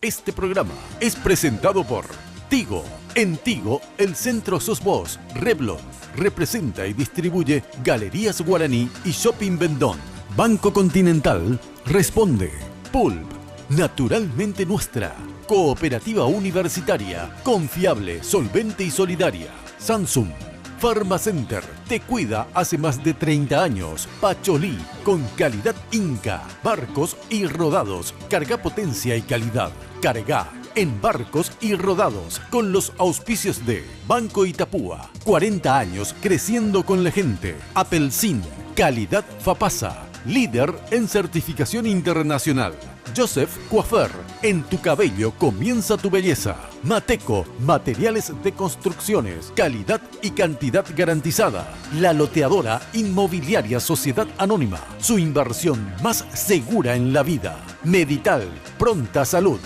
Este programa es presentado por Tigo. En Tigo, el centro sos vos. Revlon representa y distribuye Galerías Guaraní y Shopping Vendón. Banco Continental responde. Pulp, naturalmente nuestra. Cooperativa Universitaria, confiable, solvente y solidaria. Samsung. Pharmacenter, te cuida hace más de 30 años. Pacholí, con calidad Inca. Barcos y rodados, carga potencia y calidad. Carga en barcos y rodados, con los auspicios de Banco Itapúa. 40 años creciendo con la gente. Apelsin, calidad Fapasa. Líder en certificación internacional. Joseph Coiffeur, en tu cabello comienza tu belleza. Mateco, materiales de construcciones, calidad y cantidad garantizada. La Loteadora Inmobiliaria Sociedad Anónima, su inversión más segura en la vida. Medital, pronta salud.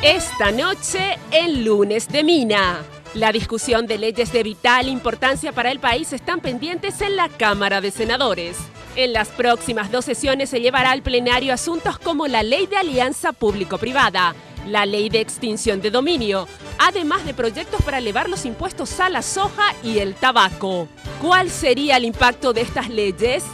Esta noche, en Lunes de Mina. La discusión de leyes de vital importancia para el país están pendientes en la Cámara de Senadores. En las próximas 2 sesiones se llevará al plenario asuntos como la Ley de Alianza Público-Privada, la Ley de Extinción de Dominio, además de proyectos para elevar los impuestos a la soja y el tabaco. ¿Cuál sería el impacto de estas leyes?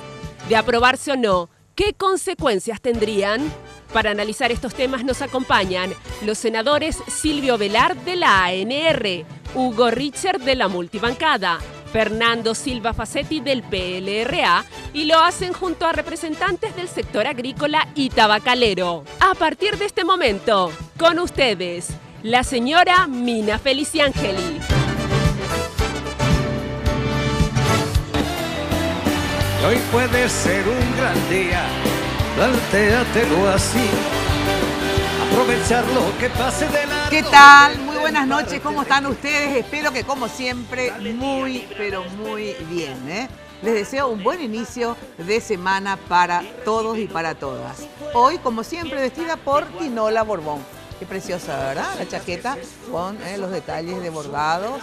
De aprobarse o no, ¿qué consecuencias tendrían? Para analizar estos temas nos acompañan los senadores Silvio Velar de la ANR, Hugo Richer de la Multibancada, Fernando Silva Facetti del PLRA y lo hacen junto a representantes del sector agrícola y tabacalero. A partir de este momento, con ustedes, la señora Mina Feliciangeli. Hoy puede ser un gran día, plantéatelo así, aprovechar lo que pase de la... ¿Qué tal? Muy buenas noches, ¿cómo están ustedes? Espero que como siempre, muy, pero muy bien, ¿eh? Les deseo un buen inicio de semana para todos y para todas. Hoy, como siempre, vestida por Tinola Borbón. Qué preciosa, ¿verdad? La chaqueta con los detalles de bordados,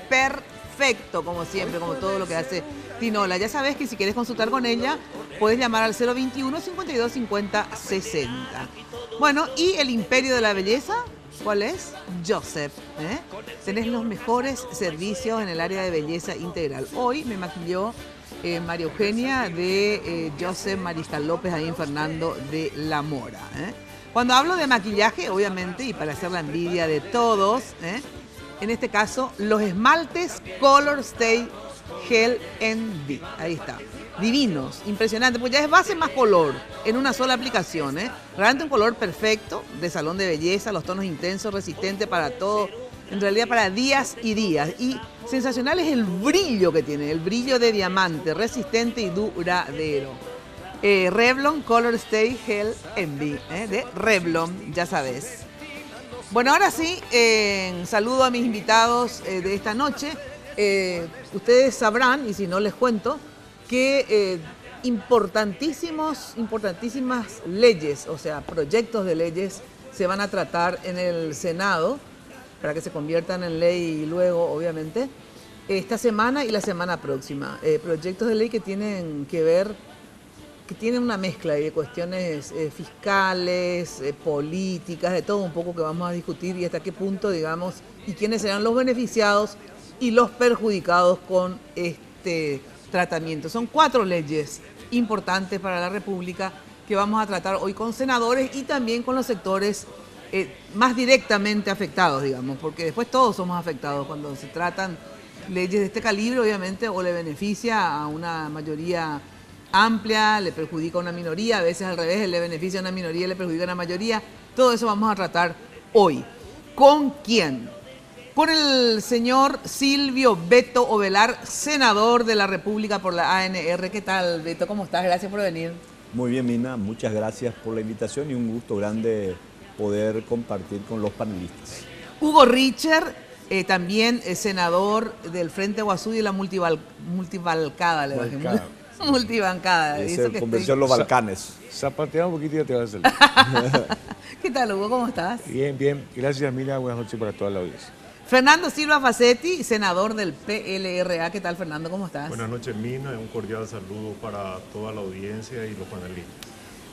perfecto, como siempre, como todo lo que hace Tinola. Ya sabes que si quieres consultar con ella, puedes llamar al 021 52 50 60. Bueno, y el imperio de la belleza, ¿cuál es? Joseph. Tenés los mejores servicios en el área de belleza integral. Hoy me maquilló María Eugenia de Joseph Mariscal López, ahí en Fernando de la Mora. Cuando hablo de maquillaje, obviamente, y para hacer la envidia de todos, en este caso, los esmaltes Color Stay Gel NB. Ahí está. Divinos, impresionante, pues ya es base más color en una sola aplicación. Realmente un color perfecto, de salón de belleza, los tonos intensos, resistente para todo, en realidad para días y días. Y sensacional es el brillo que tiene, el brillo de diamante, resistente y duradero. Revlon Color Stay Gel NB, de Revlon, ya sabes. Bueno, ahora sí, saludo a mis invitados de esta noche. Ustedes sabrán, y si no les cuento, que importantísimas leyes, o sea, proyectos de leyes se van a tratar en el Senado para que se conviertan en ley y luego, obviamente, esta semana y la semana próxima. Proyectos de ley que tienen que ver, que tienen una mezcla de cuestiones fiscales, políticas, de todo un poco que vamos a discutir y hasta qué punto, digamos, y quiénes serán los beneficiados y los perjudicados con este tratamiento. Son 4 leyes importantes para la República que vamos a tratar hoy con senadores y también con los sectores más directamente afectados, digamos, porque después todos somos afectados cuando se tratan leyes de este calibre, obviamente, o le beneficia a una mayoría amplia, le perjudica a una minoría, a veces al revés, le beneficia a una minoría, le perjudica a una mayoría. Todo eso vamos a tratar hoy. ¿Con quién? Con el señor Silvio Beto Ovelar, senador de la República por la ANR. ¿Qué tal, Beto? ¿Cómo estás? Gracias por venir. Muy bien, Mina. Muchas gracias por la invitación y un gusto grande poder compartir con los panelistas. Hugo Richer, también senador del Frente Guazú y de la Multibancada. Multibancada. Se convenció en los Balcanes. Zapatea un poquito y ya te vas a salir. ¿Qué tal, Hugo? ¿Cómo estás? Bien, bien. Gracias, Mina. Buenas noches para toda la audiencia. Fernando Silva Facetti, senador del PLRA. ¿Qué tal, Fernando? ¿Cómo estás? Buenas noches, Mina. Un cordial saludo para toda la audiencia y los panelistas.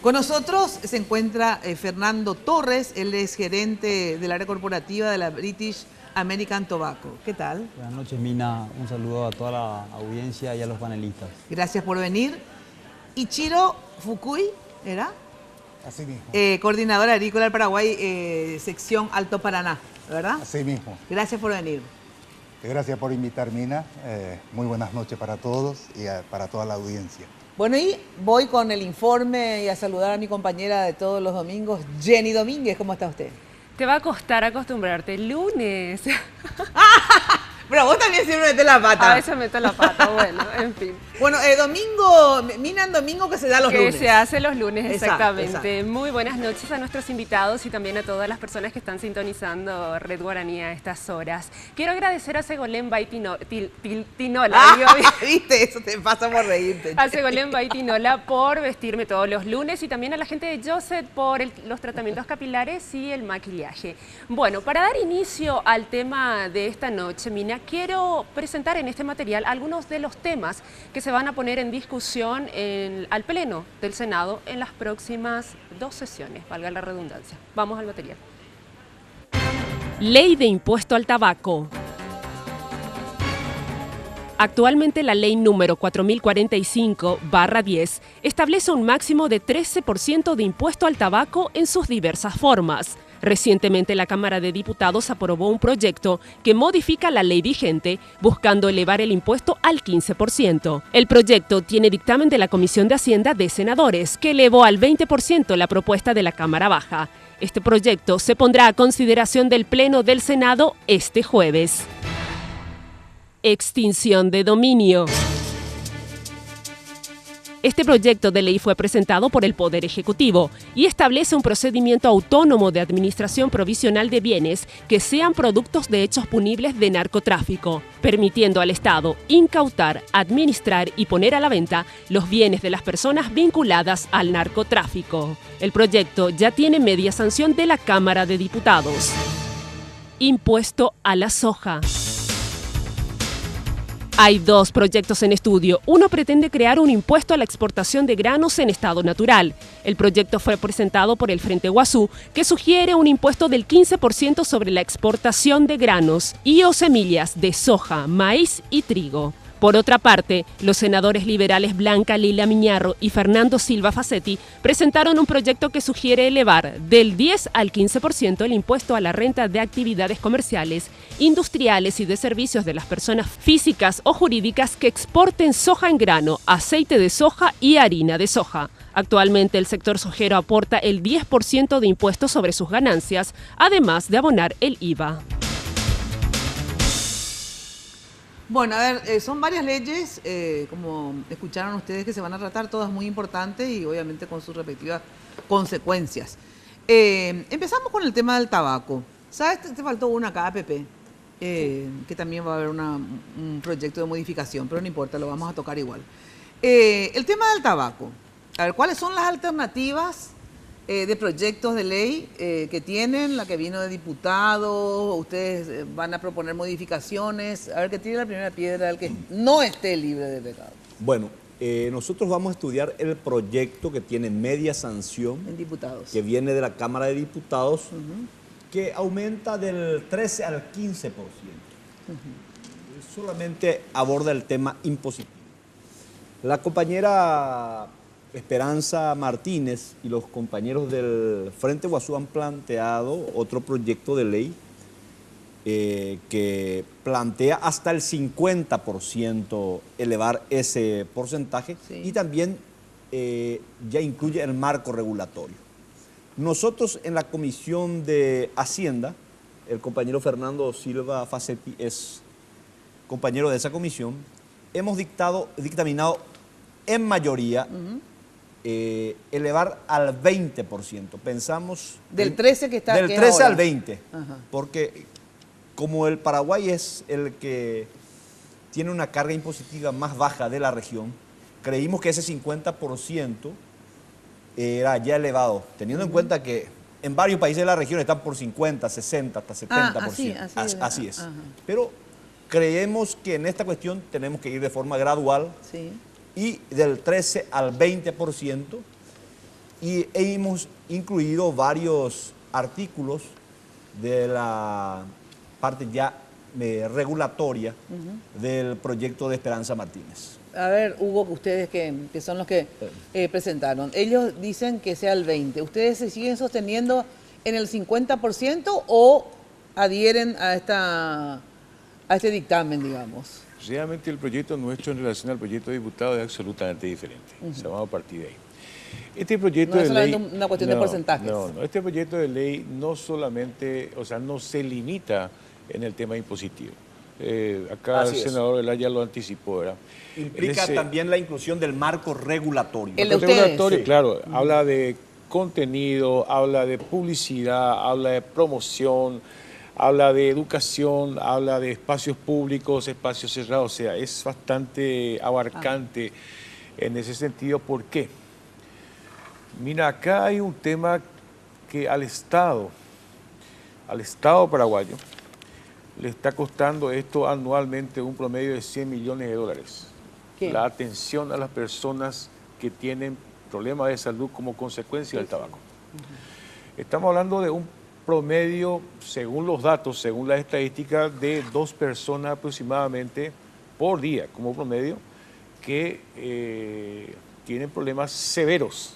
Con nosotros se encuentra Fernando Torres, él es gerente del área corporativa de la British American Tobacco. ¿Qué tal? Buenas noches, Mina. Un saludo a toda la audiencia y a los panelistas. Gracias por venir. Ichiro Fukui, ¿era? Así mismo. Coordinador agrícola del Paraguay, sección Alto Paraná, ¿verdad? Así mismo. Gracias por venir. Gracias por invitar, Mina. Muy buenas noches para todos y para toda la audiencia. Bueno, y voy con el informe y a saludar a mi compañera de todos los domingos, Jenny Domínguez. ¿Cómo está usted? Te va a costar acostumbrarte. Lunes. Pero vos también siempre metés la pata. A veces meto la pata, bueno, en fin. Bueno, domingo, Mina en domingo que se da los lunes. Que se hace los lunes, exactamente. Exacto. Muy buenas noches a nuestros invitados y también a todas las personas que están sintonizando Red Guaraní a estas horas. Quiero agradecer a Segolén Baitinola. Viste, eso te pasa por reírte. A Segolén Baitinola por vestirme todos los lunes y también a la gente de Joseph por los tratamientos capilares y el maquillaje. Bueno, para dar inicio al tema de esta noche, Mina, quiero presentar en este material algunos de los temas que se van a poner en discusión al Pleno del Senado en las próximas 2 sesiones, valga la redundancia. Vamos al material. Ley de impuesto al tabaco. Actualmente la ley número 4045/10 establece un máximo de 13% de impuesto al tabaco en sus diversas formas. Recientemente la Cámara de Diputados aprobó un proyecto que modifica la ley vigente buscando elevar el impuesto al 15%. El proyecto tiene dictamen de la Comisión de Hacienda de Senadores, que elevó al 20% la propuesta de la Cámara Baja. Este proyecto se pondrá a consideración del Pleno del Senado este jueves. Extinción de dominio. Este proyecto de ley fue presentado por el Poder Ejecutivo y establece un procedimiento autónomo de administración provisional de bienes que sean productos de hechos punibles de narcotráfico, permitiendo al Estado incautar, administrar y poner a la venta los bienes de las personas vinculadas al narcotráfico. El proyecto ya tiene media sanción de la Cámara de Diputados. Impuesto a la soja. Hay 2 proyectos en estudio. Uno pretende crear un impuesto a la exportación de granos en estado natural. El proyecto fue presentado por el Frente Guazú, que sugiere un impuesto del 15% sobre la exportación de granos y o semillas de soja, maíz y trigo. Por otra parte, los senadores liberales Blanca Lila Miñarro y Fernando Silva Facetti presentaron un proyecto que sugiere elevar del 10 al 15% el impuesto a la renta de actividades comerciales, industriales y de servicios de las personas físicas o jurídicas que exporten soja en grano, aceite de soja y harina de soja. Actualmente el sector sojero aporta el 10% de impuestos sobre sus ganancias, además de abonar el IVA. Bueno, a ver, son varias leyes, como escucharon ustedes, que se van a tratar, todas muy importantes y obviamente con sus respectivas consecuencias. Empezamos con el tema del tabaco. ¿Sabes? Te faltó una acá, APP, que también va a haber un proyecto de modificación, pero no importa, lo vamos a tocar igual. El tema del tabaco. A ver, ¿cuáles son las alternativas de proyectos de ley que tienen, la que vino de diputados? Ustedes van a proponer modificaciones, a ver, que tire la primera piedra el que no esté libre de pecado. Bueno, nosotros vamos a estudiar el proyecto que tiene media sanción En diputados. que viene de la Cámara de Diputados, que aumenta del 13 al 15%. Solamente aborda el tema impositivo. La compañera Esperanza Martínez y los compañeros del Frente Guazú han planteado otro proyecto de ley que plantea hasta el 50% elevar ese porcentaje, Sí. y también ya incluye el marco regulatorio. Nosotros en la Comisión de Hacienda, el compañero Fernando Silva Facetti es compañero de esa comisión, hemos dictaminado en mayoría elevar al 20%. Pensamos... Del 13 que está... Del que es 13 ahora. al 20, Ajá. porque como el Paraguay es el que tiene una carga impositiva más baja de la región, creímos que ese 50% era ya elevado, teniendo en cuenta que en varios países de la región están por 50, 60, hasta 70%. Así es. Ajá. Pero creemos que en esta cuestión tenemos que ir de forma gradual Sí. y del 13 al 20%, y hemos incluido varios artículos de la parte ya regulatoria del proyecto de Esperanza Martínez. A ver, Hugo, ustedes que son los que presentaron, ellos dicen que sea el 20%. ¿Ustedes se siguen sosteniendo en el 50% o adhieren a este dictamen, digamos? Realmente el proyecto nuestro en relación al proyecto de diputado es absolutamente diferente. O sea, vamos a partir de ahí. Este proyecto No es de ley... solamente una cuestión de porcentajes. No. Este proyecto de ley no solamente, o sea, no se limita en el tema impositivo. Acá Así el senador Velar ya lo anticipó, ¿verdad? Implica también la inclusión del marco regulatorio. El de marco regulatorio, sí. claro, habla de contenido, habla de publicidad, habla de promoción, habla de educación, habla de espacios públicos, espacios cerrados, o sea, es bastante abarcante en ese sentido. ¿Por qué? Mira, acá hay un tema que al Estado paraguayo, le está costando esto anualmente un promedio de 100 millones de dólares. ¿Qué? La atención a las personas que tienen problemas de salud como consecuencia del tabaco. Estamos hablando de un promedio, según los datos, según la estadística, de 2 personas aproximadamente por día, como promedio, que tienen problemas severos,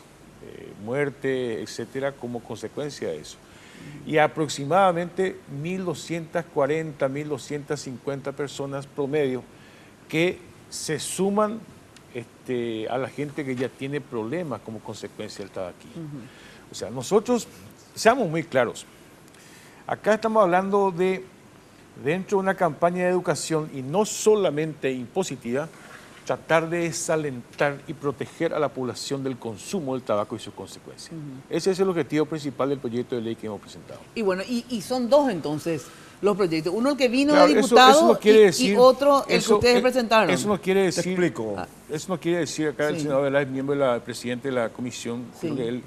muerte, etcétera, como consecuencia de eso. Y aproximadamente 1.240, 1.250 personas promedio que se suman a la gente que ya tiene problemas como consecuencia del tabaquismo. O sea, nosotros, seamos muy claros, acá estamos hablando de, dentro de una campaña de educación y no solamente impositiva, tratar de desalentar y proteger a la población del consumo del tabaco y sus consecuencias. Ese es el objetivo principal del proyecto de ley que hemos presentado. Y bueno, y son dos entonces los proyectos. Uno el que vino Claro, de diputado eso no quiere decir, y otro el que ustedes presentaron. Eso no quiere decir, Te explico. Eso no quiere decir, acá el Sí. senador Velar es miembro de presidente de la comisión, Sí. creo que él,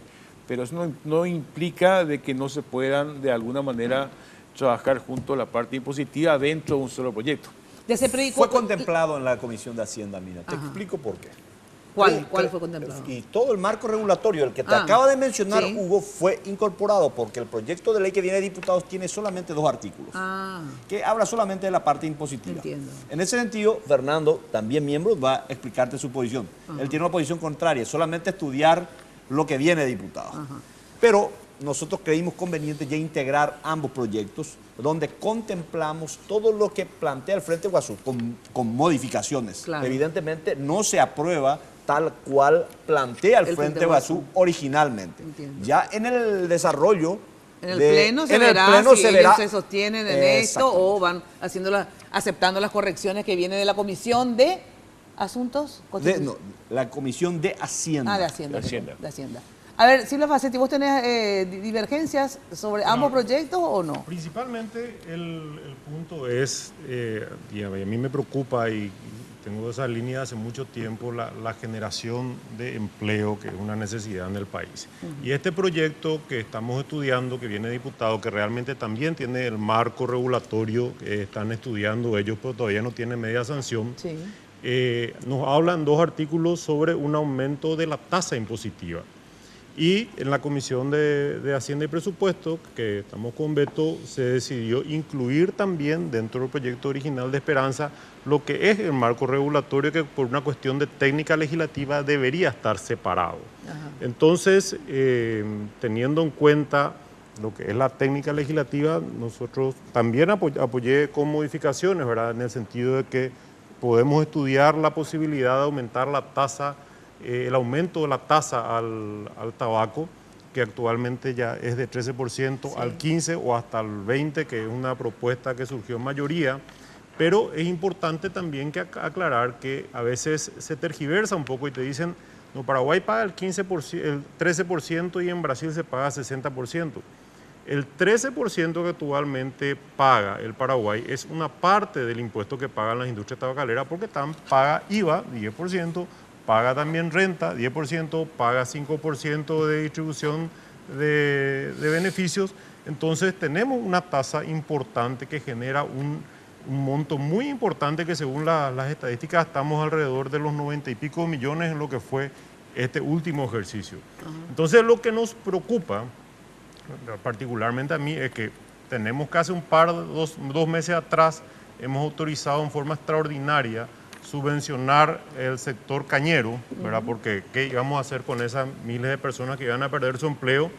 pero eso no implica de que no se puedan de alguna manera trabajar junto a la parte impositiva dentro de un solo proyecto. Ya se predicó. Fue contemplado en la Comisión de Hacienda, mira. Te explico por qué. ¿Cuál fue contemplado? Y todo el marco regulatorio, el que te Ah, acaba de mencionar, sí. Hugo, fue incorporado porque el proyecto de ley que viene de diputados tiene solamente 2 artículos, que habla solamente de la parte impositiva. Entiendo. En ese sentido, Fernando, también miembro, va a explicarte su posición. Él tiene una posición contraria, solamente estudiar lo que viene de diputados. Pero nosotros creímos conveniente ya integrar ambos proyectos, donde contemplamos todo lo que plantea el Frente Guasú, con modificaciones. Claro. Evidentemente no se aprueba tal cual plantea el Frente Guasú originalmente. Entiendo. Ya en el desarrollo... En el Pleno se verá si ellos se sostienen en esto o van aceptando las correcciones que vienen de la Comisión de Asuntos la Comisión de Hacienda. de Hacienda. De Hacienda. De Hacienda. A ver, Silvia Facetti, ¿vos tenés divergencias sobre ambos proyectos o no? Principalmente el punto es, y a mí me preocupa y tengo esa línea hace mucho tiempo, la generación de empleo, que es una necesidad en el país. Y este proyecto que estamos estudiando, que viene diputado, que realmente también tiene el marco regulatorio que están estudiando ellos, pero todavía no tiene media sanción, Sí. nos hablan 2 artículos sobre un aumento de la tasa impositiva. Y en la Comisión de Hacienda y Presupuesto, que estamos con Beto, se decidió incluir también dentro del proyecto original de Esperanza lo que es el marco regulatorio, que por una cuestión de técnica legislativa debería estar separado. Entonces, teniendo en cuenta lo que es la técnica legislativa, nosotros también apoyé con modificaciones, ¿verdad? En el sentido de que podemos estudiar la posibilidad de aumentar la tasa, el aumento de la tasa al tabaco, que actualmente ya es de 13% al 15% o hasta el 20%, que es una propuesta que surgió en mayoría. Pero es importante también aclarar que a veces se tergiversa un poco y te dicen, no, Paraguay paga el 13% y en Brasil se paga 60%. El 13% que actualmente paga el Paraguay es una parte del impuesto que pagan las industrias tabacaleras, porque paga IVA, 10%, paga también renta, 10%, paga 5% de distribución de beneficios, entonces tenemos una tasa importante que genera un monto muy importante que según las estadísticas estamos alrededor de los 90 y pico millones en lo que fue este último ejercicio. Entonces lo que nos preocupa, particularmente a mí, es que tenemos que hace dos meses atrás hemos autorizado en forma extraordinaria subvencionar el sector cañero, ¿verdad? Porque ¿qué íbamos a hacer con esas miles de personas que iban a perder su empleo?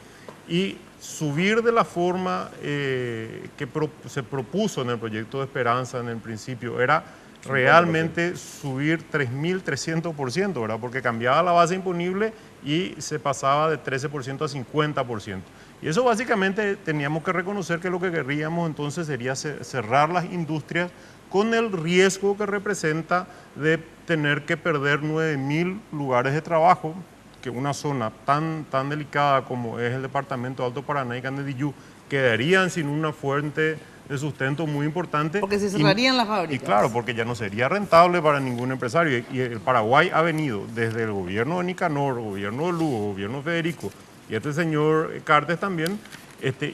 Y subir de la forma se propuso en el proyecto de Esperanza en el principio, era realmente subir 3.300%, ¿verdad? Porque cambiaba la base imponible y se pasaba de 13% a 50%. Y eso básicamente teníamos que reconocer que lo que querríamos entonces sería cerrar las industrias con el riesgo que representa de tener que perder 9.000 lugares de trabajo, que una zona tan delicada como es el departamento de Alto Paraná y Canedillú quedarían sin una fuente de sustento muy importante. Porque se cerrarían las fábricas. Y claro, porque ya no sería rentable para ningún empresario. Y el Paraguay ha venido desde el gobierno de Nicanor, gobierno de Lugo, gobierno de Federico y este señor Cartes también,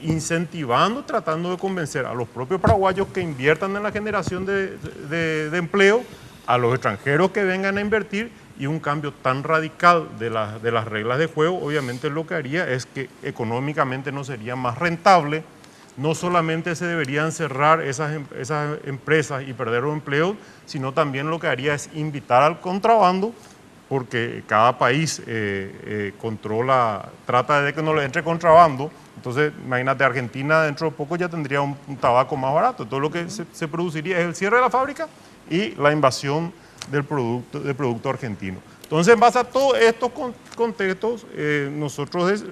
incentivando, tratando de convencer a los propios paraguayos que inviertan en la generación de empleo, a los extranjeros que vengan a invertir, y un cambio tan radical de las reglas de juego, obviamente lo que haría es que económicamente no sería más rentable, no solamente se deberían cerrar esas empresas y perder los empleos, sino también lo que haría es invitar al contrabando, porque cada país trata de que no le entre contrabando. Entonces, imagínate, Argentina dentro de poco ya tendría un tabaco más barato. Todo lo que se produciría es el cierre de la fábrica y la invasión del producto argentino. Entonces, en base a todos estos contextos, nosotros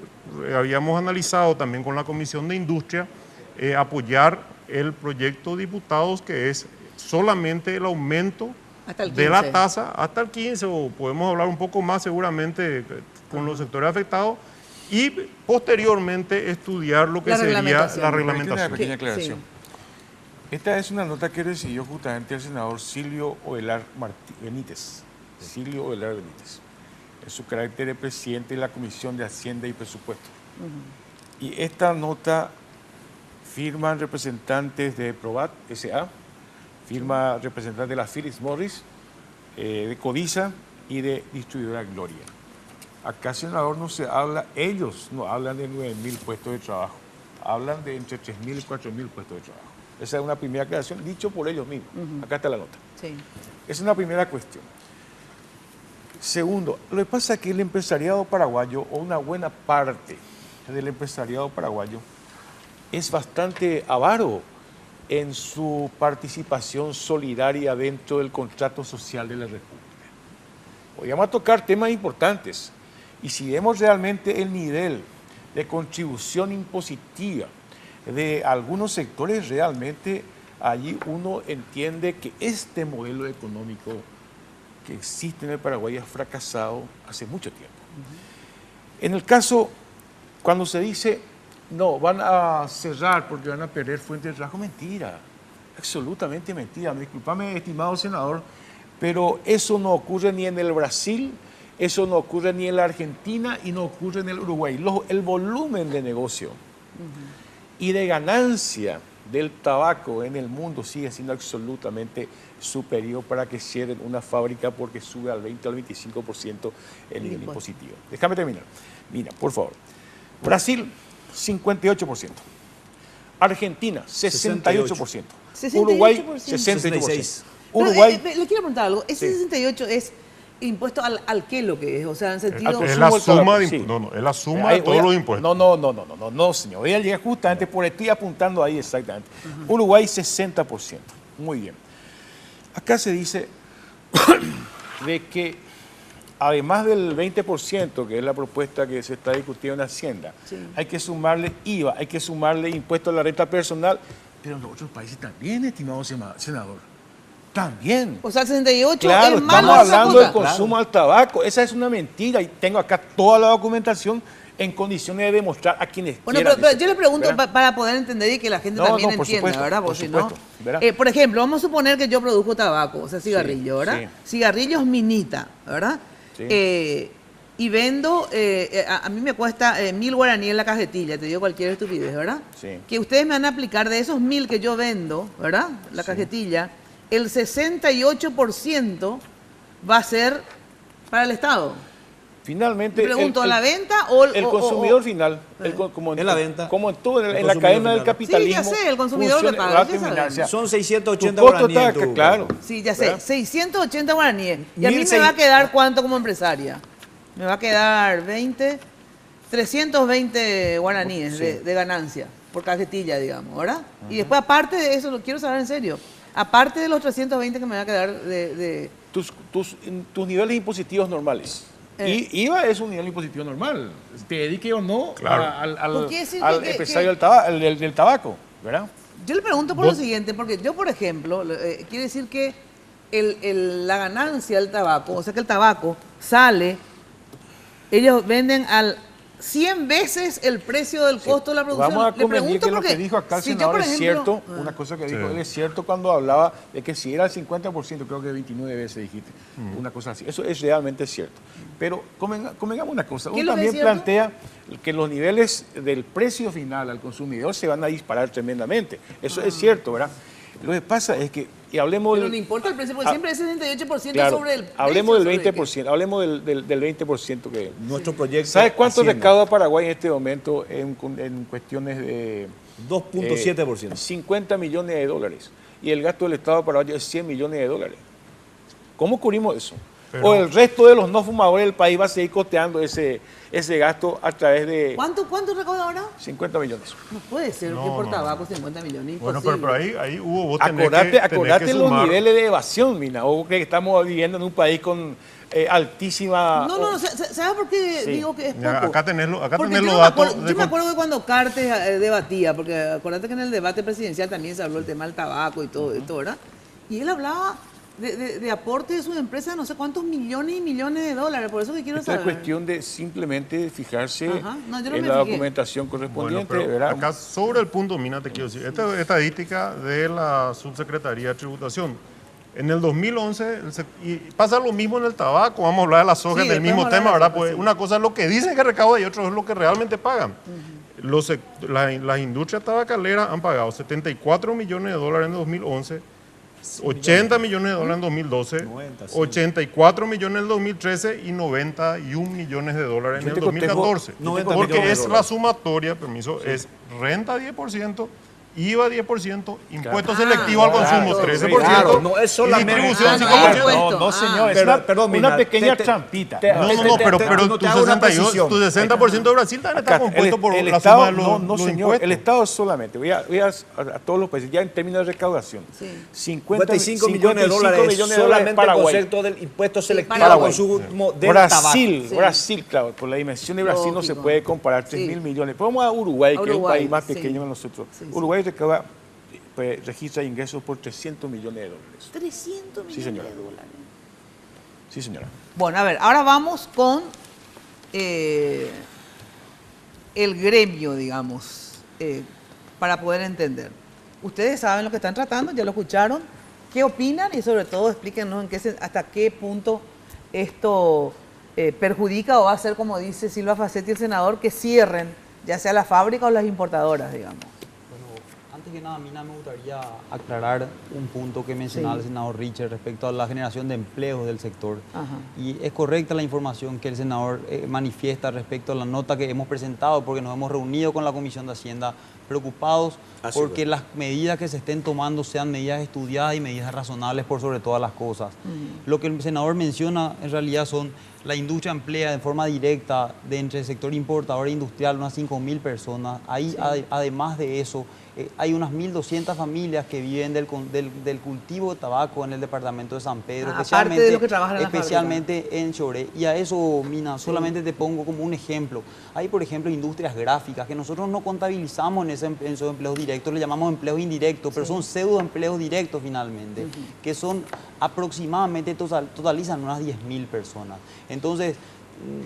habíamos analizado también con la Comisión de Industria apoyar el proyecto de diputados, que es solamente el aumento de la tasa hasta el 15, o podemos hablar un poco más seguramente con los sectores afectados, y posteriormente estudiar lo que sería la reglamentación. Una pequeña aclaración. Sí. Esta es una nota que recibió justamente el senador Silvio Ovelar Benítez. Silvio Ovelar Benítez, en su carácter de presidente de la Comisión de Hacienda y Presupuesto. Y esta nota firman representantes de Probat S.A., firma representantes de la Phillips Morris, de Codiza y de Distribuidora Gloria. Acá, senador, no se habla, ellos no hablan de 9.000 puestos de trabajo, hablan de entre 3.000 y 4.000 puestos de trabajo. Esa es una primera aclaración, dicho por ellos mismos. Acá está la nota. Sí. Esa es una primera cuestión. Segundo, lo que pasa es que el empresariado paraguayo, o una buena parte del empresariado paraguayo, es bastante avaro en su participación solidaria dentro del contrato social de la República. Hoy vamos a tocar temas importantes, y si vemos realmente el nivel de contribución impositiva de algunos sectores, realmente allí uno entiende que este modelo económico que existe en el Paraguay ha fracasado hace mucho tiempo. En el caso, cuando se dice, no, van a cerrar porque van a perder fuentes de trabajo, mentira, absolutamente mentira. Discúlpame, estimado senador, pero eso no ocurre ni en el Brasil, eso no ocurre ni en la Argentina y no ocurre en el Uruguay. El volumen de negocio y de ganancia del tabaco en el mundo sigue siendo absolutamente superior para que cierren una fábrica, porque sube al 20 o al 25% el nivel impositivo. Déjame terminar. Mira, por favor. Brasil, 58%. Argentina, 68%. Uruguay, 68%. Uruguay. Le quiero preguntar algo. ¿Ese 68 es impuesto al qué lo que es? O sea, en sentido... Es la suma de impuestos. No, es la suma de todos los impuestos. No, señor. Voy a llegar justamente, por estoy apuntando ahí exactamente. Uruguay, 60%. Muy bien. Acá se dice de que además del 20%, que es la propuesta que se está discutiendo en Hacienda, hay que sumarle IVA, hay que sumarle impuesto a la renta personal, pero en los otros países también, estimado senador. También. O sea, el 68 claro, es malo. Estamos hablando del consumo al tabaco. Esa es una mentira, y tengo acá toda la documentación en condiciones de demostrar a quienes quieran. Pero yo le pregunto para poder entender y que la gente también entienda, supuesto, ¿verdad? Porque si no, por ejemplo, vamos a suponer que yo produzco tabaco, o sea, cigarrillo, ¿verdad? Sí. Cigarrillos Minita, ¿verdad? Sí. y vendo, a mí me cuesta 1.000 guaraníes en la cajetilla, te digo cualquier estupidez, ¿verdad? Sí. Que ustedes me van a aplicar de esos 1.000 que yo vendo, ¿verdad? La cajetilla, el 68% va a ser para el Estado. Finalmente, Te pregunto, ¿la venta o el consumidor final? Como en la venta. Como en todo, en la cadena del capitalismo. Sí, ya sé, el consumidor le paga. O sea, son 680 tu costo guaraníes. está, claro. Sí, ya sé, ¿verdad? 680 guaraníes. Y a mí me va a quedar ¿cuánto como empresaria? Me va a quedar 320 guaraníes de ganancia por cajetilla, digamos, ¿verdad? Y después, aparte de eso, lo quiero saber en serio, aparte de los 320 que me va a quedar de... Tus niveles impositivos normales. Y IVA es un nivel impositivo normal, te dedique o no al empresario del tabaco, ¿verdad? Yo le pregunto por lo siguiente, porque yo, por ejemplo, quiere decir que la ganancia del tabaco, o sea que el tabaco sale, ellos venden al 100 veces el precio del costo de la producción. Vamos a convenir que lo porque que dijo acá el si senador yo, por es ejemplo, cierto, una cosa que dijo él es cierto cuando hablaba de que si era el 50%, creo que 29 veces dijiste, una cosa así. Eso es realmente cierto. Pero convengamos una cosa, uno también plantea que los niveles del precio final al consumidor se van a disparar tremendamente. Eso es cierto, ¿verdad? Lo que pasa es que, y hablemos... Pero no importa el precio, porque siempre es 68% sobre el precio. Hablemos del 20%, hablemos del 20% que... Nuestro proyecto... ¿Sabes cuánto recauda Paraguay en este momento en cuestiones de... 2.7%. 50 millones de dólares. Y el gasto del Estado paraguayo es 100 millones de dólares. ¿Cómo cubrimos eso? Pero, o el resto de los no fumadores del país va a seguir costeando ese gasto a través de... ¿Cuánto recauda ahora? 50 millones. No puede ser que por tabaco 50 millones. Bueno, pero ahí hubo... Vos acordate los niveles de evasión, Mina. O que estamos viviendo en un país con altísima... No, ¿sabes por qué digo que es poco? Acá tenés los datos. Yo me acuerdo que cuando Cartes debatía, porque acordate que en el debate presidencial también se habló el tema del tabaco y todo, ¿verdad? Y él hablaba... De aporte de sus empresas, no sé cuántos millones y millones de dólares, por eso que quiero saber. Es cuestión de simplemente fijarse en la documentación correspondiente. Bueno, ¿verdad? Acá sobre el punto, Mina, te quiero decir, esta estadística de la Subsecretaría de Tributación. En el 2011, y pasa lo mismo en el tabaco, vamos a hablar de la soja del mismo tema, ¿verdad? Pues una cosa es lo que dicen que recauda y otra es lo que realmente pagan. Las industrias tabacaleras han pagado 74 millones de dólares en 2011, 80 millones de dólares en 2012, 90, 84 millones en el 2013 y 91 millones de dólares en el 2014. Porque es la sumatoria, es renta 10%, IVA 10%, impuesto selectivo al consumo 13%, no es solamente y distribución 5%. No, señor, es una pequeña trampita. Pero tu 60% de Brasil también está compuesto por la suma de los impuestos. No, señor, el Estado solamente, voy a todos los países, ya en términos de recaudación, 55 millones de dólares solamente el concepto del impuesto selectivo al consumo del tabaco. Brasil, claro, por la dimensión de Brasil no se puede comparar 3.000 millones. Pero vamos a Uruguay, que es un país más pequeño que nosotros. Uruguay registra ingresos por 300 millones de dólares. 300 millones de dólares. Sí, señora. Bueno, a ver, ahora vamos con el gremio, digamos, para poder entender. Ustedes saben lo que están tratando, ya lo escucharon. ¿Qué opinan? Y sobre todo explíquenos hasta qué punto esto perjudica o va a ser, como dice Silva Facetti, el senador, que cierren ya sea la fábrica o las importadoras, digamos. Antes que nada, Mina, me gustaría aclarar un punto que mencionaba el senador Richard respecto a la generación de empleos del sector. Y es correcta la información que el senador manifiesta respecto a la nota que hemos presentado, porque nos hemos reunido con la Comisión de Hacienda preocupados porque las medidas que se estén tomando sean medidas estudiadas y medidas razonables por sobre todas las cosas. Lo que el senador menciona en realidad son la industria emplea de forma directa entre el sector importador e industrial unas 5.000 personas. Ahí, además de eso, hay unas 1.200 familias que viven del cultivo de tabaco en el departamento de San Pedro, especialmente en Choré. Y a eso, Mina, solamente te pongo como un ejemplo. Hay, por ejemplo, industrias gráficas que nosotros no contabilizamos en esos empleos directos, le llamamos empleos indirectos, pero son pseudo empleos directos finalmente, que son aproximadamente, totalizan unas 10.000 personas. Entonces,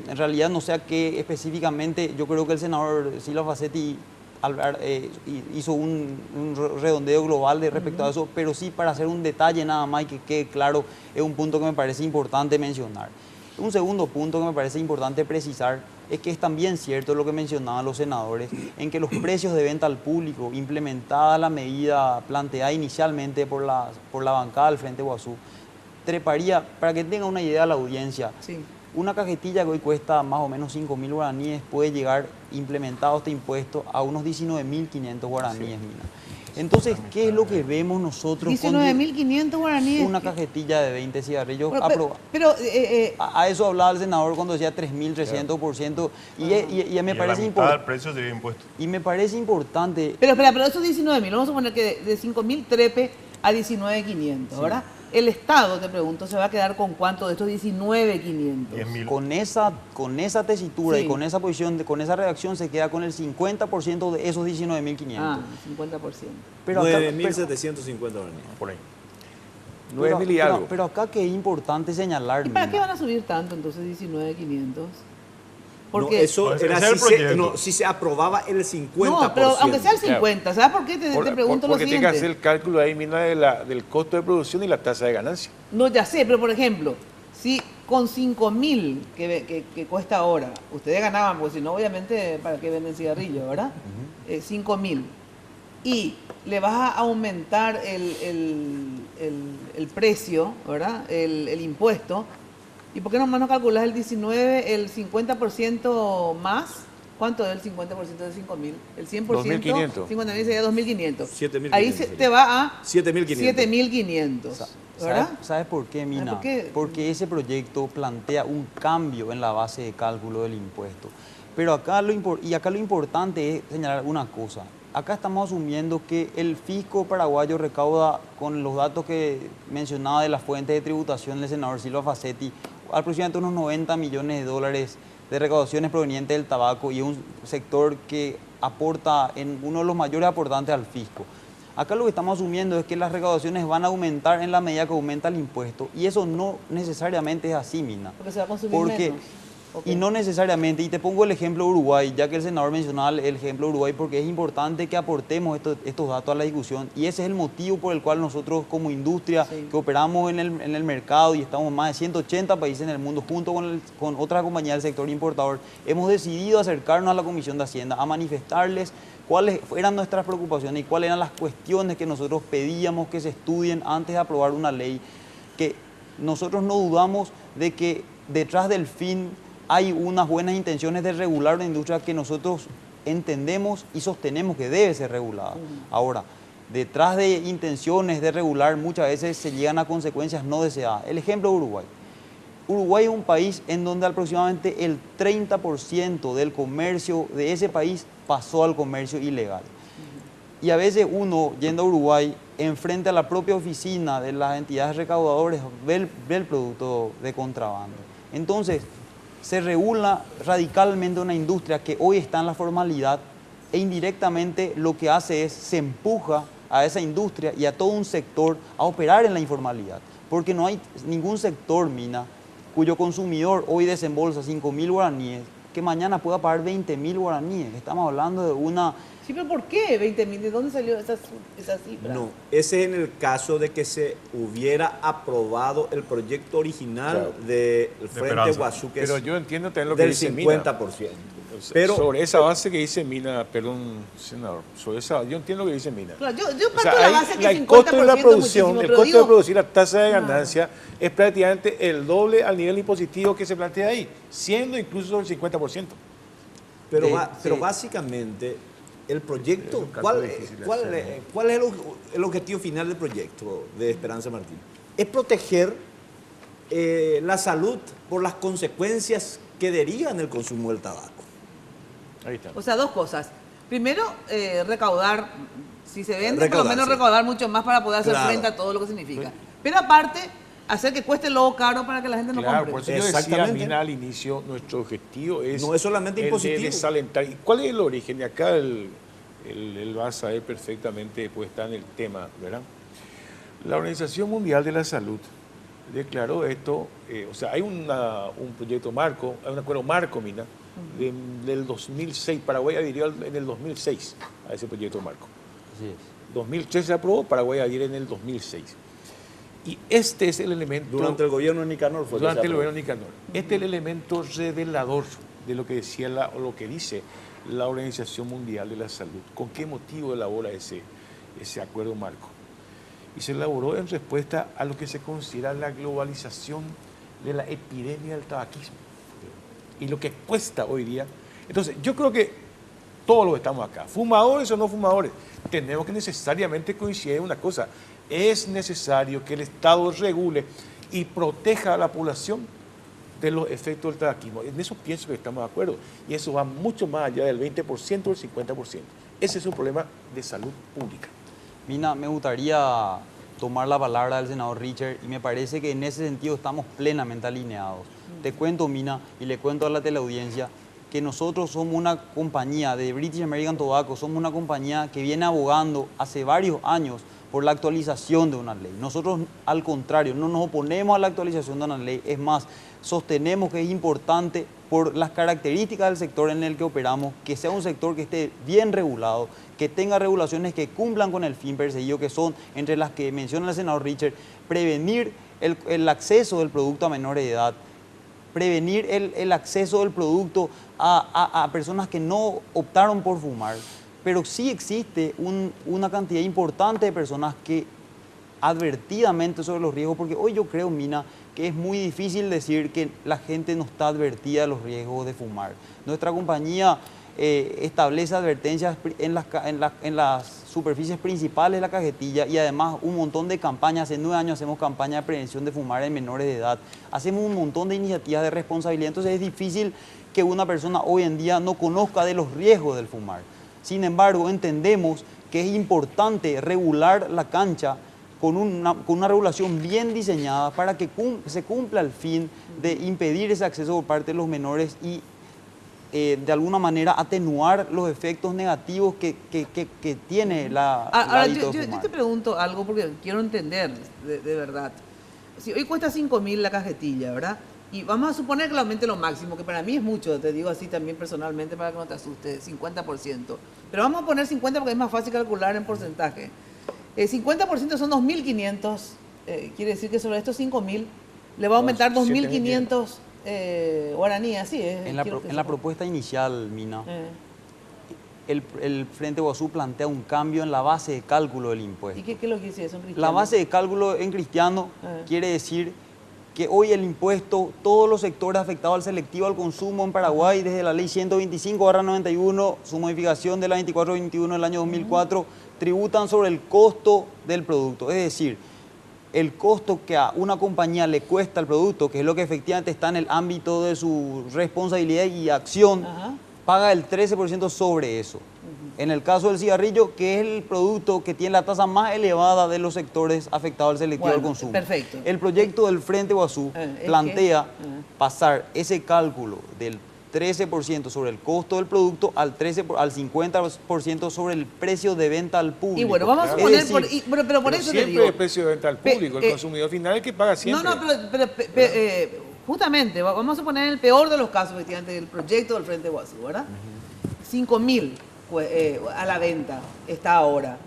en realidad no sé a qué específicamente, yo creo que el senador Silva Facetti hizo un redondeo global respecto a eso, pero sí para hacer un detalle nada más y que quede claro, es un punto que me parece importante mencionar. Un segundo punto que me parece importante precisar es que es también cierto lo que mencionaban los senadores, en que los precios de venta al público, implementada la medida planteada inicialmente por la bancada del Frente Guazú, treparía, para que tenga una idea la audiencia, Sí. una cajetilla que hoy cuesta más o menos 5.000 guaraníes puede llegar, implementado este impuesto, a unos 19.500 guaraníes, Mina. Entonces, ¿qué es lo que vemos nosotros 19.500 guaraníes. una cajetilla de 20 cigarrillos? Pero, A eso hablaba el senador cuando decía 3.300%, y me parece el precio sería impuesto. Y me parece importante. pero esos 19.000, vamos a suponer que de 5.000 trepe a 19.500, ¿verdad? El Estado, te pregunto, ¿se va a quedar con cuánto de estos 19.500? Con esa tesitura Sí. y con esa posición, con esa redacción, se queda con el 50% de esos 19.500. Ah, 50%. Pero acá- 9.750 guaraníes. Por ahí. pero- 9.000 y algo. pero acá que es importante señalar. ¿Y para Mina, qué van a subir tanto entonces 19.500? No, Porque eso Ese era es el si se, proyecto. si se aprobaba el 50%. no, pero aunque sea el 50, ¿sabes por qué? Te pregunto lo Porque tiene que hacer siguiente. el cálculo ahí, Mina, del costo de producción y la tasa de ganancia. No, ya sé, pero por ejemplo, si con 5.000 que cuesta ahora, ustedes ganaban, porque si no, obviamente, ¿para qué venden cigarrillos, verdad? 5.000. Y le vas a aumentar el precio, ¿verdad? El impuesto. ¿Y por qué nomás no calculas el 19, el 50% más? ¿Cuánto es el 50% de 5.000? El 100%. 2.500. 50.000 sería 2.500. 7.500 Ahí te va a 7.500. 7.500. ¿Verdad? ¿Sabes por qué, Mina? ¿Por qué? Porque ese proyecto plantea un cambio en la base de cálculo del impuesto. Pero acá lo importante es señalar una cosa. Acá estamos asumiendo que el fisco paraguayo recauda, con los datos que mencionaba de las fuentes de tributación del senador Silva Facetti, aproximadamente unos 90 millones de dólares de recaudaciones provenientes del tabaco, y es un sector que aporta en uno de los mayores aportantes al fisco. Acá lo que estamos asumiendo es que las recaudaciones van a aumentar en la medida que aumenta el impuesto, y eso no necesariamente es así, Mina. Porque se va a consumir menos. Ok. Y no necesariamente, y te pongo el ejemplo de Uruguay, ya que el senador mencionaba el ejemplo de Uruguay, porque es importante que aportemos estos datos a la discusión, y ese es el motivo por el cual nosotros como industria Sí. que operamos en el mercado, y estamos en más de 180 países en el mundo, junto con otras compañías del sector importador, hemos decidido acercarnos a la Comisión de Hacienda a manifestarles cuáles eran nuestras preocupaciones y cuáles eran las cuestiones que nosotros pedíamos que se estudien antes de aprobar una ley, que nosotros no dudamos de que detrás del fin hay unas buenas intenciones de regular una industria que nosotros entendemos y sostenemos que debe ser regulada. Ahora, detrás de intenciones de regular muchas veces se llegan a consecuencias no deseadas. El ejemplo de Uruguay. Uruguay es un país en donde aproximadamente el 30% del comercio de ese país pasó al comercio ilegal. Y a veces uno, yendo a Uruguay, enfrente a la propia oficina de las entidades recaudadoras, ve el producto de contrabando. Entonces, se regula radicalmente una industria que hoy está en la formalidad, e indirectamente lo que hace es se empuja a esa industria y a todo un sector a operar en la informalidad. Porque no hay ningún sector, Mina, cuyo consumidor hoy desembolsa 5.000 guaraníes, que mañana pueda pagar 20.000 guaraníes. Estamos hablando de una... Sí, pero ¿por qué 20.000? ¿De dónde salió esa cifra? No, ese es en el caso de que se hubiera aprobado el proyecto original del Frente Esperanza. Guazú, que Pero es yo entiendo también lo que del dice Mina. 50%. Pero Sobre esa base que dice Mina, perdón, senador, sobre esa, yo entiendo lo que dice Mina. Claro, yo O parto sea, de la ahí base que el 50% costo de la es producción, muchísimo, el pero costo de digo, producir la tasa de ganancia es prácticamente el doble al nivel impositivo que se plantea ahí, siendo incluso el 50%. pero Sí. básicamente el proyecto, Es un ¿cuál cálculo difícil de es hacer, el objetivo final del proyecto de Esperanza Martín? Es proteger la salud por las consecuencias que derivan del consumo del tabaco. Ahí está. O sea, dos cosas. Primero, recaudar, si se vende, por lo Recaudar, menos sí. recaudar mucho más para poder hacer Claro. frente a todo lo que significa. Pero aparte, hacer que cueste lo caro para que la gente no Claro, compre. por eso yo decía, Exactamente. Mina, al inicio, nuestro objetivo es... No es solamente el de impositivo. desalentar. ¿Y cuál es el origen? Y acá él va a saber perfectamente, pues está en el tema, ¿verdad? La Organización Mundial de la Salud declaró esto, o sea, hay un proyecto marco, hay un acuerdo marco, Mina, del 2006. Paraguay adhirió en el 2006 a ese proyecto marco. Así es. 2003 se aprobó, Paraguay adhiere en el 2006. Y este es el elemento... Durante el gobierno de Nicanor fue. Durante el gobierno de Nicanor. Este es el elemento revelador de lo que decía o lo que dice la Organización Mundial de la Salud. ¿Con qué motivo elabora ese acuerdo marco? Y se elaboró en respuesta a lo que se considera la globalización de la epidemia del tabaquismo y lo que cuesta hoy día. Entonces, yo creo que todos los que estamos acá, fumadores o no fumadores, tenemos que necesariamente coincidir en una cosa: es necesario que el Estado regule y proteja a la población de los efectos del tabaquismo. En eso pienso que estamos de acuerdo, y eso va mucho más allá del 20% o el 50%. Ese es un problema de salud pública. Mina, me gustaría tomar la palabra del senador Richard, y me parece que en ese sentido estamos plenamente alineados. Te cuento, Mina, y le cuento a la teleaudiencia, que nosotros somos una compañía de British American Tobacco, somos una compañía que viene abogando hace varios años por la actualización de una ley. Nosotros, al contrario, no nos oponemos a la actualización de una ley, es más, sostenemos que es importante por las características del sector en el que operamos, que sea un sector que esté bien regulado, que tenga regulaciones que cumplan con el fin perseguido, que son, entre las que menciona el senador Richard, prevenir el acceso del producto a menores de edad, prevenir el acceso del producto a personas que no optaron por fumar. Pero sí existe una cantidad importante de personas que advertidamente sobre los riesgos, porque hoy yo creo, Mina, que es muy difícil decir que la gente no está advertida de los riesgos de fumar. Nuestra compañía establece advertencias en las superficies principales de la cajetilla, y además un montón de campañas. Hace 9 años hacemos campaña de prevención de fumar en menores de edad. Hacemos un montón de iniciativas de responsabilidad. Entonces es difícil que una persona hoy en día no conozca de los riesgos del fumar. Sin embargo, entendemos que es importante regular la cancha con una regulación bien diseñada para que se cumpla el fin de impedir ese acceso por parte de los menores y de alguna manera atenuar los efectos negativos que tiene el hábito de fumar. Yo te pregunto algo porque quiero entender de verdad. Si hoy cuesta 5.000 la cajetilla, ¿verdad? Y vamos a suponer que lo aumente lo máximo, que para mí es mucho, te digo así también personalmente para que no te asustes, 50%. Pero vamos a poner 50 porque es más fácil calcular en porcentaje. 50% son 2.500, quiere decir que sobre estos 5.000 le va a aumentar 2.500 guaraníes, así es. En la propuesta inicial, Mina, el Frente Guazú plantea un cambio en la base de cálculo del impuesto. ¿Y qué es lo que dice eso en cristiano? La base de cálculo en cristiano quiere decir que hoy el impuesto, todos los sectores afectados al selectivo al consumo en Paraguay, desde la ley 125/91, su modificación de la 2421 del año 2004, tributan sobre el costo del producto. Es decir, el costo que a una compañía le cuesta el producto, que es lo que efectivamente está en el ámbito de su responsabilidad y acción, paga el 13% sobre eso. En el caso del cigarrillo, que es el producto que tiene la tasa más elevada de los sectores afectados al selectivo al consumo. Perfecto. El proyecto del Frente Guazú plantea pasar ese cálculo del 13% sobre el costo del producto al 50% sobre el precio de venta al público. Y bueno, vamos a suponer, pero por eso te digo. Siempre el precio de venta al público, el consumidor final es el que paga siempre. No, pero justamente, vamos a suponer el peor de los casos, efectivamente, del proyecto del Frente Guazú, ¿verdad? 5.000 a la venta está ahora.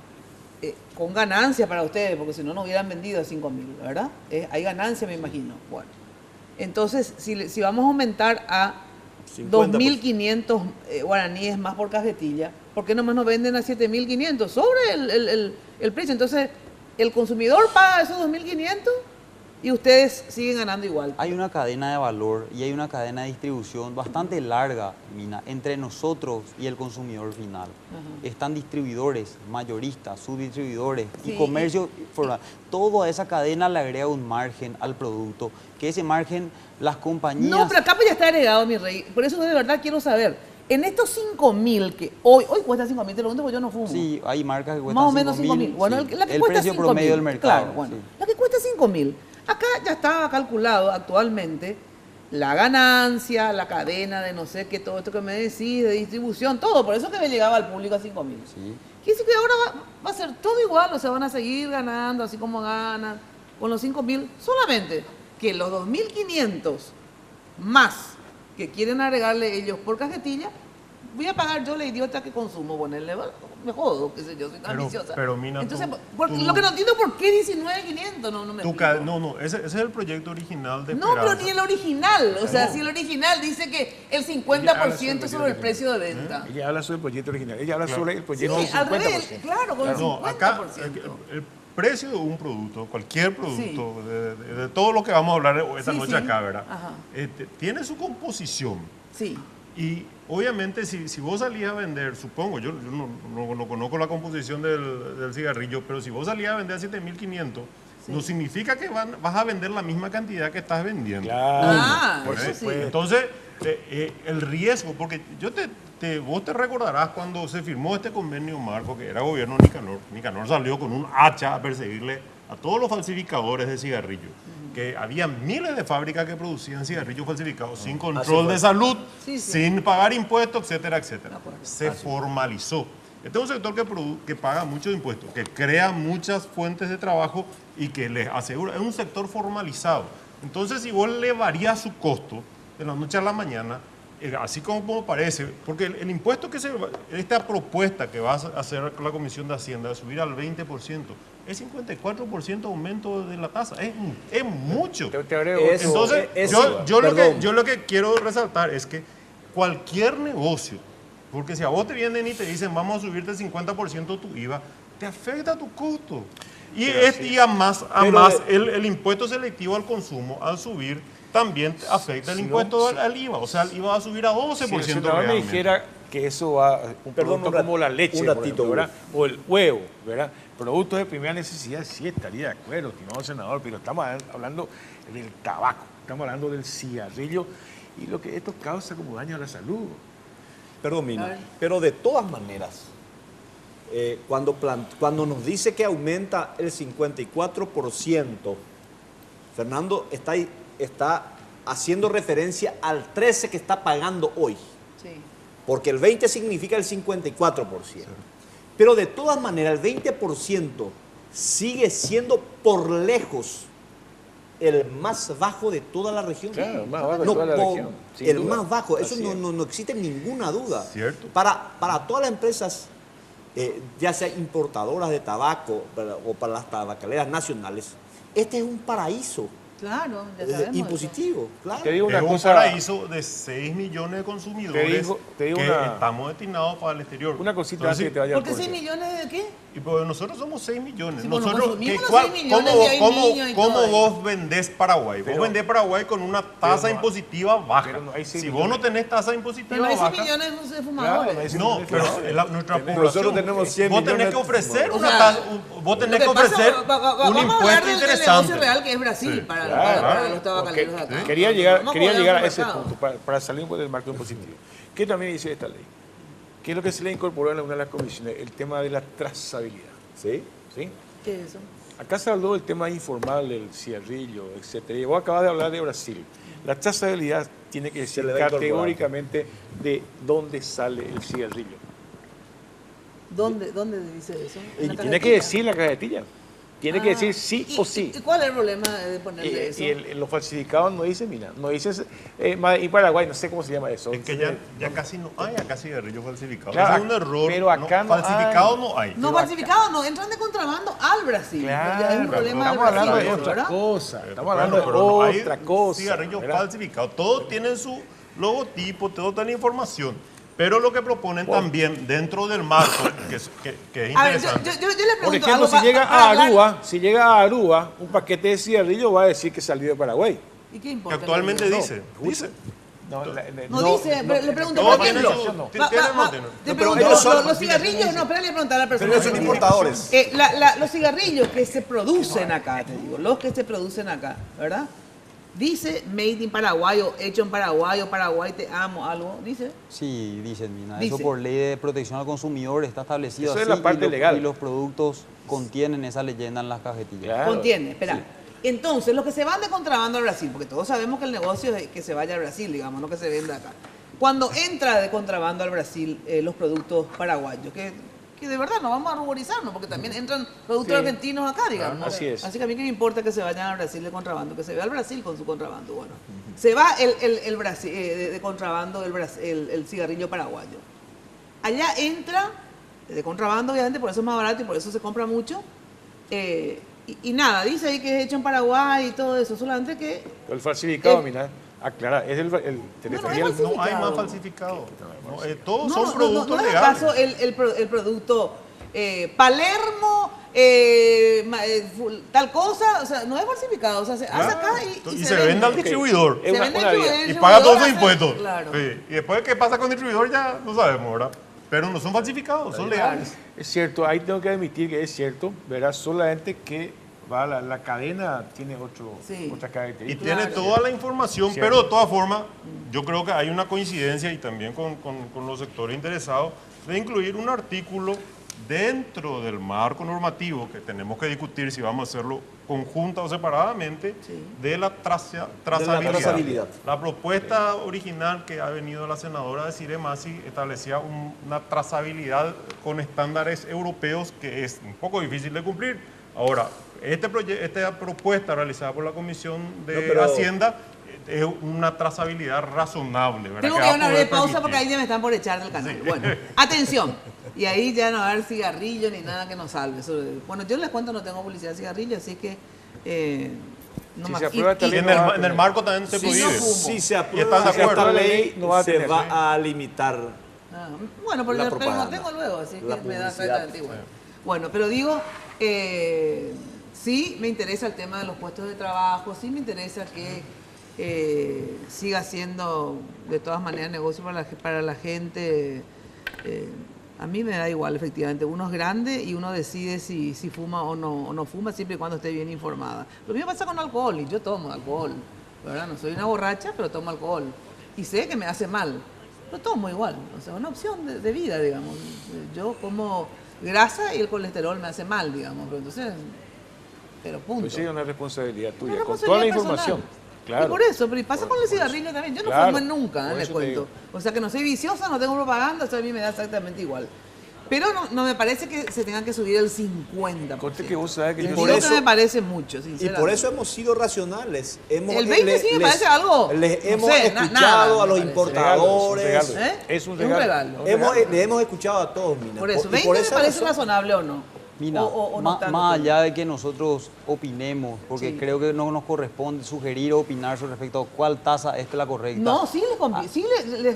Con ganancia para ustedes, porque si no, no hubieran vendido a 5.000, ¿verdad? Hay ganancia, me imagino. Bueno, entonces, si vamos a aumentar a 2.500 guaraníes más por cajetilla, ¿por qué nomás nos venden a 7.500 sobre el precio? Entonces, el consumidor paga esos 2.500 y ustedes siguen ganando igual. Hay una cadena de valor y hay una cadena de distribución bastante larga, Mina, entre nosotros y el consumidor final. Están distribuidores, mayoristas, subdistribuidores y comercio formal. Toda esa cadena le agrega un margen al producto, que ese margen las compañías... No, pero acá pues ya está agregado, mi rey. Por eso de verdad quiero saber, en estos 5.000 que hoy cuesta 5.000, te lo pregunto porque yo no fumo. Sí, hay marcas que cuestan 5.000. Más o menos 5.000. Bueno, sí. la que el cuesta precio 5.000, promedio del mercado. Claro, bueno. La que cuesta 5.000. Acá ya está calculado actualmente la ganancia, la cadena de no sé qué, todo esto que me decís, de distribución, todo. Por eso que me llegaba al público a 5.000. Sí. Quiere decir que ahora va a ser todo igual, o sea, van a seguir ganando así como ganan con los 5.000, solamente que los 2.500 más que quieren agregarle ellos por cajetilla voy a pagar yo la idiota que consumo, ponerle, me jodo, qué sé yo, soy tan ambiciosa. Pero Mina, entonces, lo que no entiendo por qué 19.500, no me explico. No, ese es el proyecto original de No, Esperanza. pero ni el original. O sea, si el original dice que el 50% es sobre el precio de venta. Ella habla sobre el proyecto original. Ella habla sobre el proyecto del 50%. Al revés, claro, con el 50%. No, acá el precio de un producto, cualquier producto, de todo lo que vamos a hablar esta noche acá, ¿verdad? Tiene su composición. Sí. Y obviamente si vos salís a vender, supongo, yo no conozco la composición del cigarrillo, pero si vos salís a vender a 7.500, no significa que vas a vender la misma cantidad que estás vendiendo. Claro. Por eso sí. Entonces, el riesgo, porque vos te recordarás cuando se firmó este convenio marco, que era gobierno Nicanor. Nicanor salió con un hacha a perseguirle a todos los falsificadores de cigarrillos. Que había miles de fábricas que producían cigarrillos falsificados sin control de salud, sin pagar impuestos, etcétera, etcétera. Se formalizó. Este es un sector que paga muchos impuestos, que crea muchas fuentes de trabajo y que les asegura. Es un sector formalizado. Entonces, si vos le varías su costo de la noche a la mañana, así como parece, porque el impuesto esta propuesta que va a hacer la Comisión de Hacienda de subir al 20%, es 54% aumento de la tasa. Es mucho. Entonces, yo lo que quiero resaltar es que cualquier negocio, porque si a vos te vienen y te dicen vamos a subirte el 50% tu IVA, te afecta tu costo. Y además el impuesto selectivo al consumo, al subir, también afecta el impuesto al IVA. O sea, el IVA va a subir a 12%. Si me dijera que eso va, un producto como la leche, por ejemplo, ¿verdad? O el huevo, ¿verdad? Productos de primera necesidad, sí estaría de acuerdo, estimado senador, pero estamos hablando del tabaco, estamos hablando del cigarrillo y lo que esto causa como daño a la salud. Perdón, Mina, pero de todas maneras, cuando nos dice que aumenta el 54%, Fernando está haciendo referencia al 13% que está pagando hoy. Sí. Porque el 20% significa el 54%. Sí. Pero de todas maneras, el 20% sigue siendo por lejos el más bajo de toda la región. Claro, el más bajo de toda la región. El más bajo, eso no existe ninguna duda. Cierto. Para todas las empresas, ya sea importadoras de tabaco o para las tabacaleras nacionales, este es un paraíso. Claro, ya sabemos impositivo, claro. Te digo es una un paraíso de 6 millones de consumidores te digo que una, estamos destinados para el exterior. Una cosita Entonces, antes que te vaya al ¿Por qué corte. 6 millones de qué? Y pues nosotros somos 6 millones. Sí, Nosotros, consumimos los 6 millones y hay niños y ¿Cómo todo vos vendés Paraguay? Vos vendés Paraguay con una tasa impositiva baja. Si vos no tenés tasa impositiva pero no hay 6 baja... millones de fumadores. No, pero nuestra población... Nosotros tenemos 100 vos millones tenés que de ofrecer fumadores. una tasa... Vos tenés que ofrecer un impuesto del interesante. negocio real que es Brasil para los tabacaleros de acá. Quería llegar a ese mercado. punto para salir del marco impositivo. ¿Qué también dice esta ley? ¿Qué es lo que se le incorporó en una de las comisiones? El tema de la trazabilidad. ¿Sí? ¿Sí? ¿Qué es eso? Acá se habló del tema informal, del cigarrillo, etc. Y vos acabas de hablar de Brasil. La trazabilidad tiene que decir categóricamente de dónde sale el cigarrillo. ¿Dónde dice eso? Y tiene que decir la cajetilla. Tiene que decir sí o sí. ¿Y cuál es el problema de ponerle eso? Y los falsificados no dicen, mira, no dice, y Paraguay, no sé cómo se llama eso. Es que ya casi no hay acá cigarrillos falsificados. Claro, es un error. pero acá no falsificados hay. no hay. No, falsificados no, entran de contrabando al Brasil. Claro, ya es un problema estamos hablando de Brasil, otra ¿verdad? cosa. Estamos Bueno, hablando pero no de hay otra cosa. Cigarrillos ¿verdad? falsificados. Todos tienen su logotipo, todos tienen información. Pero lo que proponen también dentro del marco, que es A ver, interesante. yo le pregunto Por ejemplo, algo si llega a Aruba, un paquete de cigarrillo va a decir que salió de Paraguay. ¿Y qué Que importa? actualmente No, dice. No dice, pero le pregunto, Todos por tienen ejemplo, su... te pregunto, ellos son- los cigarrillos, no, espérale preguntar a la persona. Pero ellos son importadores. Los cigarrillos que se producen acá, te digo, los que se producen acá, ¿verdad? Dice made in Paraguay o hecho en Paraguay o Paraguay te amo, algo, dice. Sí, dicen, Mina. Dice. Eso por ley de protección al consumidor está establecido Eso es así. la parte legal. Y los productos contienen esa leyenda en las cajetillas. Claro. Contiene, espera. Sí. Entonces, los que se van de contrabando al Brasil, porque todos sabemos que el negocio es que se vaya al Brasil, digamos, no que se venda acá. Cuando entra de contrabando al Brasil los productos paraguayos, que de verdad no vamos a ruborizarnos, porque también entran productos argentinos acá, digamos. Así es. Así que a mí que me importa que se vayan al Brasil de contrabando, que se vea al Brasil con su contrabando. Bueno, se va el Brasil, de contrabando el cigarrillo paraguayo. allá entra de contrabando, obviamente, por eso es más barato y por eso se compra mucho. Y nada, dice ahí que es hecho en Paraguay y todo eso, solamente que... El falsificado, mira, aclara, es te refería al... No hay más falsificado. Todos No, son productos no es legales. acaso el producto Palermo, tal cosa, o sea, no es falsificado, o sea, se hace acá y se vende al distribuidor. Se vende al distribuidor Y paga todos sus hace- impuestos. Claro. Sí. Y después, ¿qué pasa con el distribuidor? Ya no sabemos, ¿verdad? Pero no son falsificados, son legales. Es cierto, ahí tengo que admitir que es cierto, verás solamente que la cadena tiene otras Y características. tiene toda la información, Cierto. pero de todas formas, yo creo que hay una coincidencia y también con los sectores interesados de incluir un artículo dentro del marco normativo que tenemos que discutir si vamos a hacerlo conjunta o separadamente de la trazabilidad. La propuesta original que ha venido la senadora de Cire Masi establecía una trazabilidad con estándares europeos que es un poco difícil de cumplir. Ahora, esta propuesta realizada por la Comisión de Hacienda es una trazabilidad razonable, ¿verdad? Tengo que dar una breve pausa porque ahí ya me están por echar del canal. Bueno, atención. Y ahí ya no va a haber cigarrillo ni nada que nos salve. Bueno, yo les cuento, no tengo publicidad de cigarrillo, así que... no Si más. se aprueba esta ley, En el marco también se prohíbe. Si se Y aprueba están de acuerdo. esta ley, no va a se tener, va a limitar. Bueno, la pero no propaganda, tengo luego, así que la me da publicidad. exactamente igual. Bueno, pero digo, sí me interesa el tema de los puestos de trabajo, sí me interesa que siga siendo de todas maneras negocio para la gente. A mí me da igual, efectivamente. Uno es grande y uno decide si fuma o no fuma, siempre y cuando esté bien informada. Lo mismo pasa con alcohol, y yo tomo alcohol, ¿verdad? No soy una borracha, pero tomo alcohol. Y sé que me hace mal, pero tomo igual. O sea, una opción de vida, digamos. Yo como grasa y el colesterol me hace mal, digamos. Pero entonces, punto. Pues sí, es una responsabilidad tuya, Una con toda la responsabilidad información. personal. Claro. Y por eso, pero y pasa con el cigarrillo también. Yo no Claro, fumo nunca, por les eso te cuento. digo. O sea que no soy viciosa, no tengo propaganda, o sea, a mí me da exactamente igual. Pero no me parece que se tenga que subir el 50%. Conste que vos sabés que yo por Digo eso- que me parece mucho, Y sinceramente. por eso hemos sido racionales. El 20 sí me parece algo, Les no hemos sé, escuchado nada, a los me parece. importadores. Es un Es un regalo. regalo. Les hemos escuchado a todos, Mina. Por eso, Y 20 por me esa parece razón- razonable o no. Mira, O no tanto. más allá de que nosotros opinemos, porque Sí. creo que no nos corresponde sugerir o opinar sobre respecto a cuál tasa es la correcta. No, sí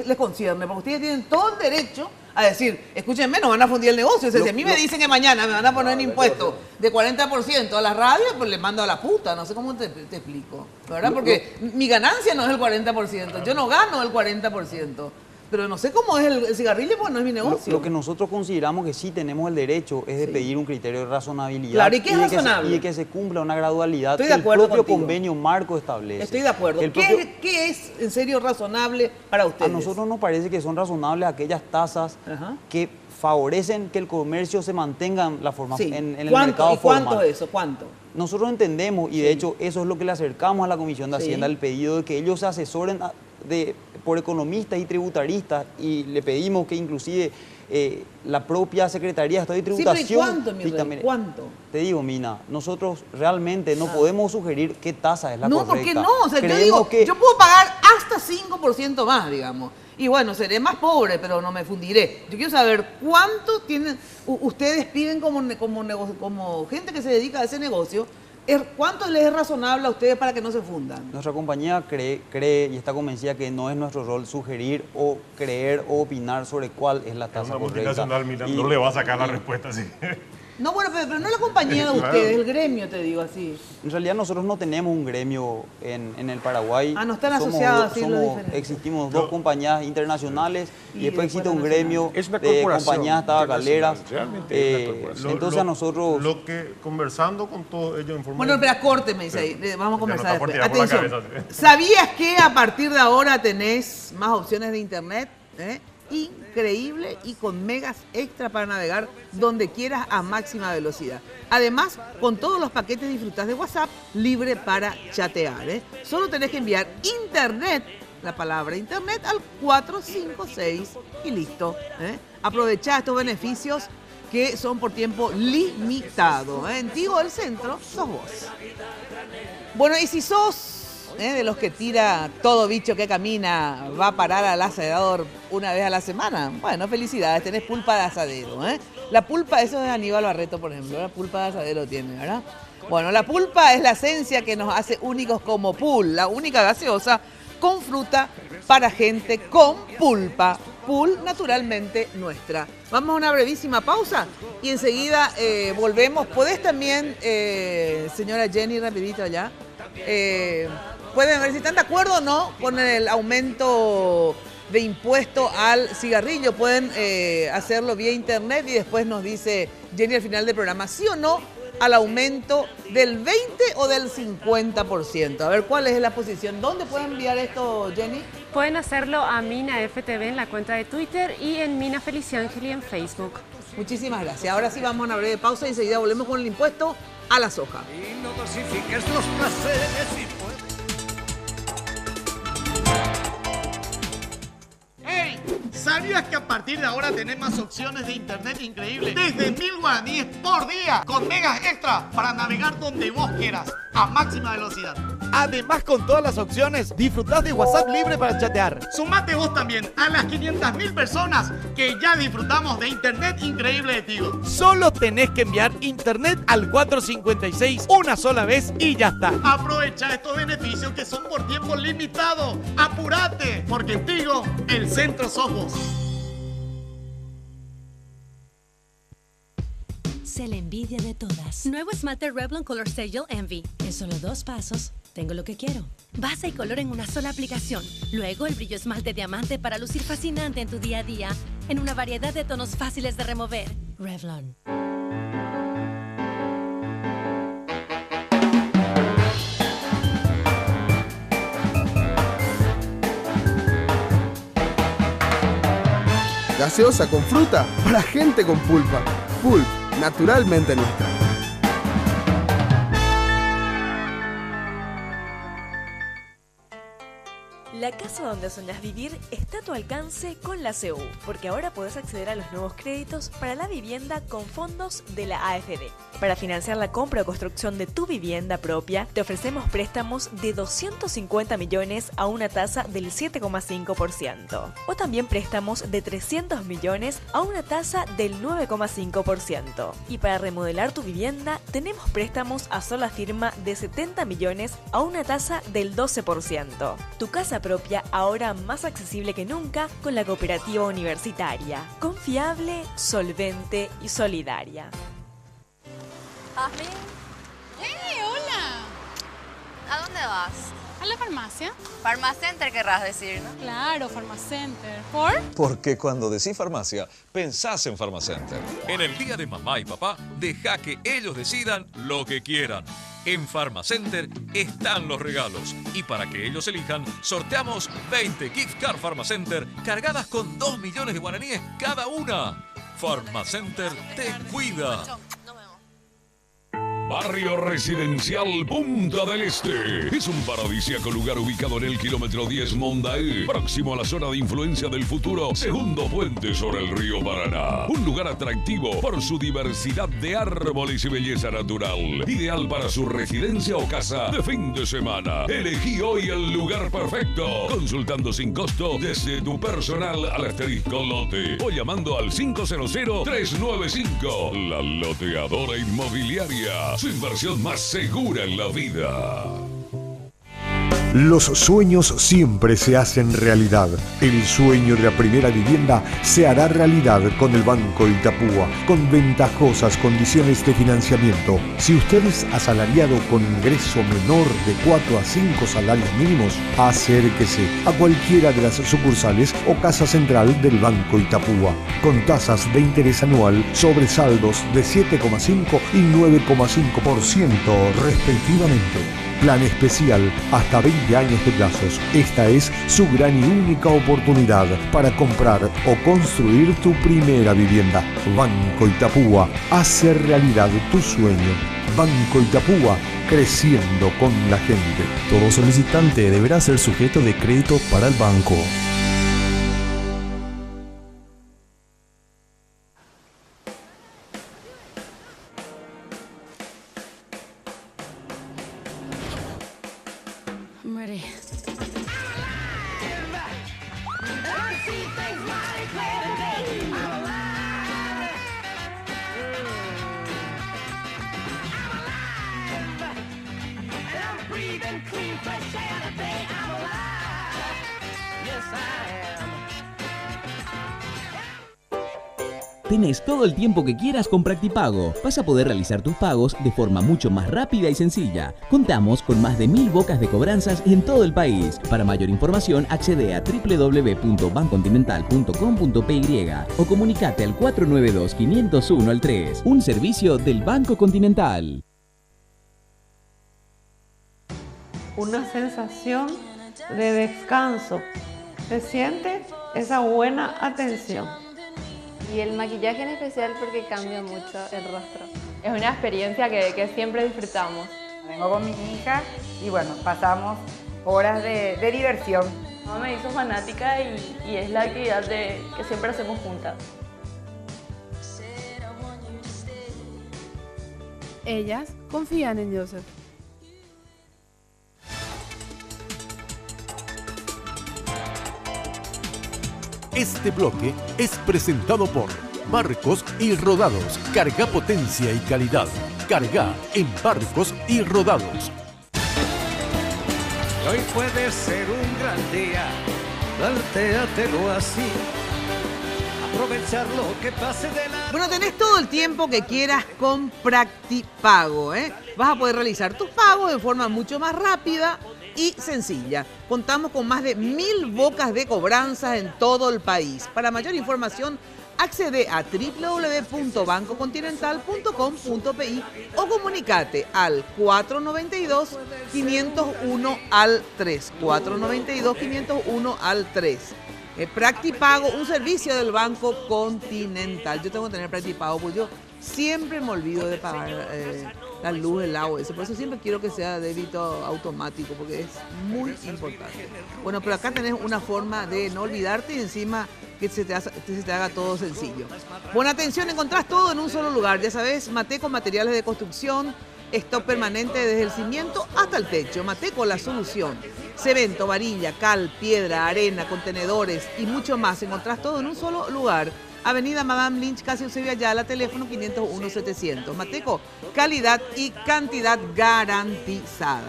les concierne, porque ustedes tienen todo el derecho a decir, escúchenme, no van a fundir el negocio. O sea, si a mí me dicen que mañana me van a poner un impuesto de 40% a las radios, pues les mando a la puta, no sé cómo te explico, ¿verdad? Porque mi ganancia no es el 40%, yo no gano el 40%. Pero no sé cómo es el cigarrillo, pues no es mi negocio. Lo que nosotros consideramos que sí tenemos el derecho es de pedir un criterio de razonabilidad. Claro, ¿y qué es de que razonable? y de que se cumpla una gradualidad Estoy que de el acuerdo propio contigo. convenio marco establece. Estoy de acuerdo. El propio- ¿Qué es en serio razonable para ustedes? A nosotros nos parece que son razonables aquellas tasas Ajá. que favorecen que el comercio se mantenga en la forma, Sí. en el ¿Cuánto? mercado ¿Y cuánto formal. es eso? ¿Cuánto? Nosotros entendemos, y de hecho eso es lo que le acercamos a la Comisión de Sí. Hacienda, el pedido de que ellos se asesoren por economistas y tributaristas, y le pedimos que inclusive la propia Secretaría de Estado y Sí, pero Tributación... ¿y cuánto, mi rey? dictamine. ¿Cuánto? Te digo, Mina, nosotros realmente no podemos sugerir qué tasa es la No, correcta. ¿por qué no? O sea, yo Creemos digo, que yo puedo pagar hasta 5% más, digamos. Y bueno, seré más pobre, pero no me fundiré. Yo quiero saber cuánto tienen, ustedes piden como gente que se dedica a ese negocio, ¿cuánto les es razonable a ustedes para que no se fundan? nuestra compañía cree y está convencida que no es nuestro rol sugerir o creer o opinar sobre cuál es la Es tasa una correcta. multinacional, mira, Y- no le va a sacar la y- respuesta así. No, bueno, pero no la compañía de Claro. ustedes, el gremio, te digo así. En realidad nosotros no tenemos un gremio en el Paraguay. Ah, no están Somos asociados, dos- sí, lo diferente. Existimos dos compañías internacionales Y y después después existe un la gremio Es una de corporación compañías tabacaleras. internacional, realmente es una corporación. Entonces a nosotros... Lo que conversando con todos ellos en forma... Bueno, espera, corte, me dice ahí. Vamos a conversar está por después. tirar por la Atención. cabeza. ¿Sabías que a partir de ahora tenés más opciones de internet? Increíble y con megas extra para navegar donde quieras a máxima velocidad. Además, con todos los paquetes disfrutás de WhatsApp libre para chatear. Solo tenés que enviar internet, la palabra internet, al 456 y listo. Aprovechá estos beneficios que son por tiempo limitado. En Tigo del Centro sos vos. Bueno, y si sos de los que tira todo bicho que camina va a parar al asador una vez a la semana. Bueno, felicidades, tenés pulpa de asadero. La pulpa, eso es Aníbal Barreto, por ejemplo, la pulpa de asadero tiene, ¿verdad? Bueno, la pulpa es la esencia que nos hace únicos como Pool, la única gaseosa con fruta para gente con pulpa. Pool, naturalmente nuestra. Vamos a una brevísima pausa y enseguida volvemos. ¿Podés también, señora Jenny, rapidito ya? Pueden ver si están de acuerdo o no con el aumento de impuesto al cigarrillo. Pueden hacerlo vía internet y después nos dice Jenny al final del programa, sí o no al aumento del 20 o del 50%. A ver, ¿cuál es la posición? ¿Dónde pueden enviar esto, Jenny? Pueden hacerlo a Mina FTV en la cuenta de Twitter y en Mina Feliciangeli en Facebook. Muchísimas gracias. Ahora sí vamos a una breve pausa y enseguida volvemos con el impuesto a la soja. Y no dosifiques los placeres y ¡Hey! ¿Sabías que a partir de ahora tenés más opciones de internet increíbles? Desde 1000 guaraníes por día, con megas extra para navegar donde vos quieras, a máxima velocidad. Además, con todas las opciones, disfrutás de WhatsApp libre para chatear. Sumate vos también a las 500.000 personas que ya disfrutamos de internet increíble de Tigo. Solo tenés que enviar internet al 456 una sola vez y ya está. Aprovecha estos beneficios que son por tiempo limitado. ¡Apurate! Porque en Tigo, el centro sos vos. Sé la envidia de todas. Nuevo esmalte Revlon Color Stay Envy. En solo 2 pasos, tengo lo que quiero. Base y color en una sola aplicación. Luego el brillo esmalte diamante para lucir fascinante en tu día a día. En una variedad de tonos fáciles de remover. Revlon. Gaseosa con fruta para gente con pulpa. Pulp, naturalmente nuestra. La casa donde soñás vivir está a tu alcance con la CU, porque ahora podés acceder a los nuevos créditos para la vivienda con fondos de la AFD. Para financiar la compra o construcción de tu vivienda propia, te ofrecemos préstamos de 250 millones a una tasa del 7,5%. O también préstamos de 300 millones a una tasa del 9,5%. Y para remodelar tu vivienda, tenemos préstamos a sola firma de 70 millones a una tasa del 12%. Tu casa propia ahora más accesible que nunca con la cooperativa universitaria. Confiable, solvente y solidaria. ¡Hey, hola! ¿A dónde vas? ¿A la farmacia? Farmacenter querrás decir, ¿no? Claro, Farmacenter. ¿Por? Porque cuando decís farmacia, pensás en Farmacenter. En el día de mamá y papá, deja que ellos decidan lo que quieran. En Farmacenter están los regalos y para que ellos elijan, sorteamos 20 gift card Farmacenter cargadas con 2 millones de guaraníes cada una. Farmacenter te cuida. Barrio Residencial Punta del Este. Es un paradisíaco lugar ubicado en el kilómetro 10 Mondaé, próximo a la zona de influencia del futuro segundo puente sobre el río Paraná. Un lugar atractivo por su diversidad de árboles y belleza natural. Ideal para su residencia o casa de fin de semana. Elegí hoy el lugar perfecto. Consultando sin costo desde tu personal al asterisco lote o llamando al 500-395. La Loteadora Inmobiliaria. Su inversión más segura en la vida. Los sueños siempre se hacen realidad. El sueño de la primera vivienda se hará realidad con el Banco Itapúa, con ventajosas condiciones de financiamiento. Si usted es asalariado con ingreso menor de 4 a 5 salarios mínimos, acérquese a cualquiera de las sucursales o casa central del Banco Itapúa, con tasas de interés anual sobre saldos de 7,5 y 9,5% respectivamente. Plan especial hasta 20 años de plazos. Esta es su gran y única oportunidad para comprar o construir tu primera vivienda. Banco Itapúa, hace realidad tu sueño. Banco Itapúa, creciendo con la gente. Todo solicitante deberá ser sujeto de crédito para el banco. I'm Lloraré. Tenés todo el tiempo que quieras con Practipago. Vas a poder realizar tus pagos de forma mucho más rápida y sencilla. Contamos con más de 1000 bocas de cobranzas en todo el país. Para mayor información, accede a www.bancontinental.com.py o comunicate al 492-501-3. Un servicio del Banco Continental. Una sensación de descanso. Se siente esa buena atención. Y el maquillaje en especial porque cambia mucho el rostro. Es una experiencia que siempre disfrutamos. Vengo con mi hija y bueno, pasamos horas de diversión. Mamá me hizo fanática y es la actividad que siempre hacemos juntas. Ellas confían en Joseph. Este bloque es presentado por Barcos y Rodados. Carga potencia y calidad. Carga en Barcos y Rodados. Hoy puede ser un gran día, plantéatelo así. Aprovechar lo que pase de la... Bueno, tenés todo el tiempo que quieras con Practipago, ¿eh? Vas a poder realizar tus pagos de forma mucho más rápida y sencilla. Contamos con más de 1000 bocas de cobranzas en todo el país. Para mayor información, accede a www.bancocontinental.com.pi o comunicate al 492-501 al 3. 492-501 al 3. Practipago, un servicio del Banco Continental. Yo tengo que tener Practipago porque yo siempre me olvido de pagar la luz, el agua, eso. Por eso siempre quiero que sea débito automático porque es muy importante. Bueno, pero acá tenés una forma de no olvidarte y encima que se te haga todo sencillo. Buena atención, encontrás todo en un solo lugar. Ya sabes, Mateco Materiales de Construcción, stock permanente desde el cimiento hasta el techo. Mateco, la solución. Cemento, varilla, cal, piedra, arena, contenedores y mucho más. Encontrás todo en un solo lugar. Avenida Madame Lynch, casi Eusebio Ayala, teléfono 501-700. Mateco, calidad y cantidad garantizadas.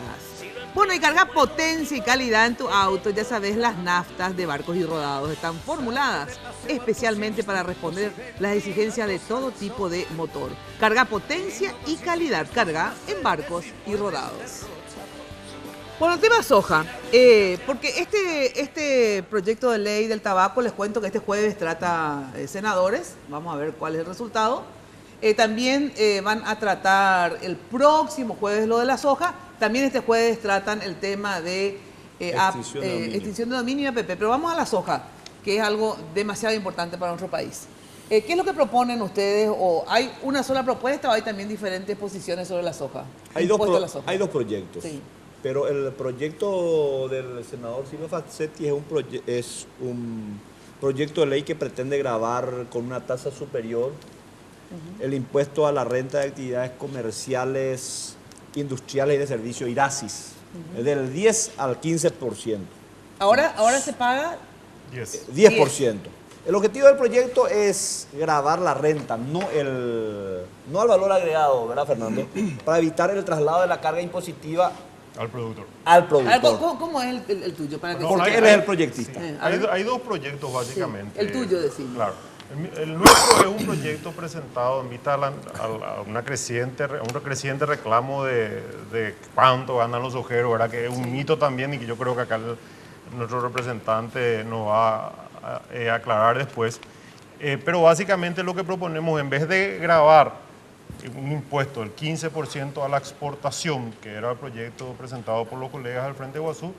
Bueno, y carga potencia y calidad en tu auto. Ya sabes, las naftas de Barcos y Rodados están formuladas especialmente para responder las exigencias de todo tipo de motor. Carga potencia y calidad. Carga en Barcos y Rodados. Bueno, el tema soja, porque este proyecto de ley del tabaco, les cuento que este jueves trata senadores, vamos a ver cuál es el resultado. También van a tratar el próximo jueves lo de la soja, también este jueves tratan el tema de extinción de dominio y APP, pero vamos a la soja, que es algo demasiado importante para nuestro país. ¿Qué es lo que proponen ustedes? ¿O hay una sola propuesta o hay también diferentes posiciones sobre la soja? Hay dos proyectos. Sí. Pero el proyecto del senador Silvio Fassetti es un proyecto de ley que pretende gravar con una tasa superior el impuesto a la renta de actividades comerciales, industriales y de servicio, IRASIS, del 10 al 15%. ¿Ahora se paga? 10%. El objetivo del proyecto es gravar la renta, no al valor agregado, ¿verdad, Fernando? Para evitar el traslado de la carga impositiva al productor. ¿Cómo es el tuyo? Para que él es el proyectista. Hay dos proyectos básicamente. Sí, el tuyo, decimos. Claro. El nuestro es un proyecto presentado en vista a un creciente reclamo de cuánto ganan los ojeros, ¿verdad? Que es un mito también y que yo creo que acá nuestro representante nos va a aclarar después. Pero básicamente lo que proponemos, en vez de gravar un impuesto del 15% a la exportación, que era el proyecto presentado por los colegas del Frente Guazú,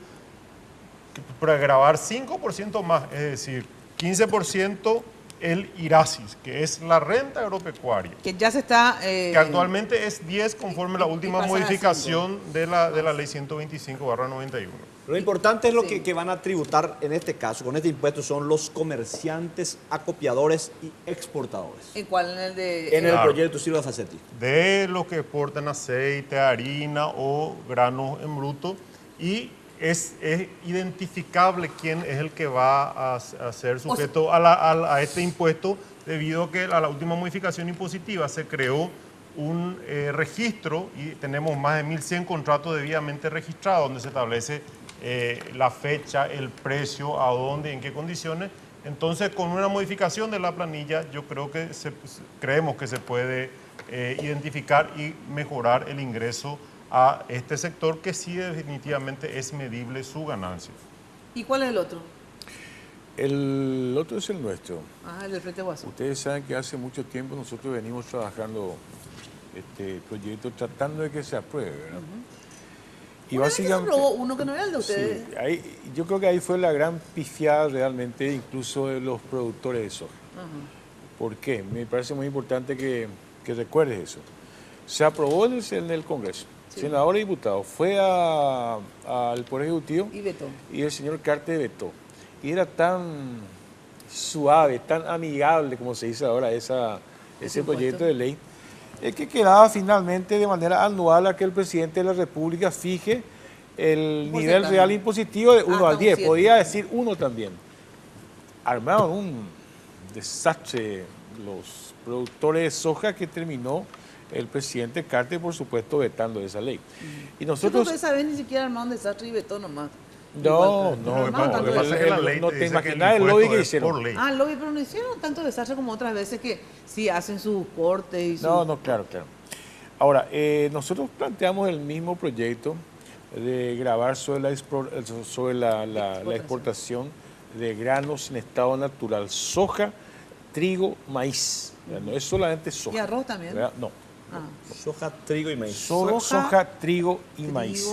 para grabar 5% más, es decir, 15% el IRASIS, que es la renta agropecuaria. Que ya se está... que actualmente es 10 conforme a la última modificación de la ley 125/91. Lo importante es lo que van a tributar en este caso, con este impuesto, son los comerciantes, acopiadores y exportadores. ¿En cuál? En el proyecto Silvio Fassetti. De los que exportan aceite, harina o granos en bruto y es identificable quién es el que va a ser sujeto a este impuesto, debido a que a la última modificación impositiva se creó un registro y tenemos más de 1.100 contratos debidamente registrados donde se establece la fecha, el precio, a dónde, en qué condiciones. Entonces, con una modificación de la planilla, yo creo que creemos que se puede identificar y mejorar el ingreso a este sector, que sí definitivamente es medible su ganancia. ¿Y cuál es el otro? El otro es el nuestro. Ah, el del Frente Guasú. Ustedes saben que hace mucho tiempo nosotros venimos trabajando este proyecto tratando de que se apruebe, ¿verdad? Y básicamente, se aprobó uno que no era el de ustedes. Sí, yo creo que ahí fue la gran pifiada realmente, incluso de los productores de soja. ¿Por qué? Me parece muy importante que recuerdes eso. Se aprobó en el Congreso, senador y diputado, fue al Poder Ejecutivo y el señor Carter vetó. Y era tan suave, tan amigable, como se dice ahora, ese proyecto de ley, que quedaba finalmente de manera anual a que el presidente de la República fije el nivel real impositivo de 1 al 10. Podía decir 1 también. Armaron un desastre los productores de soja que terminó el presidente Carter, por supuesto, vetando esa ley. Y nosotros... Yo esa vez ni siquiera armaron un desastre y vetó nomás. No, te imaginas el lobby que hicieron. Ah, el lobby, pero no hicieron tanto desastre como otras veces que sí hacen sus cortes y claro. Ahora, nosotros planteamos el mismo proyecto de gravar sobre la exportación de granos en estado natural, soja, trigo, maíz. No es solamente soja. ¿Y arroz también? ¿Verdad? No. Soja, trigo y maíz. Soja, trigo y maíz.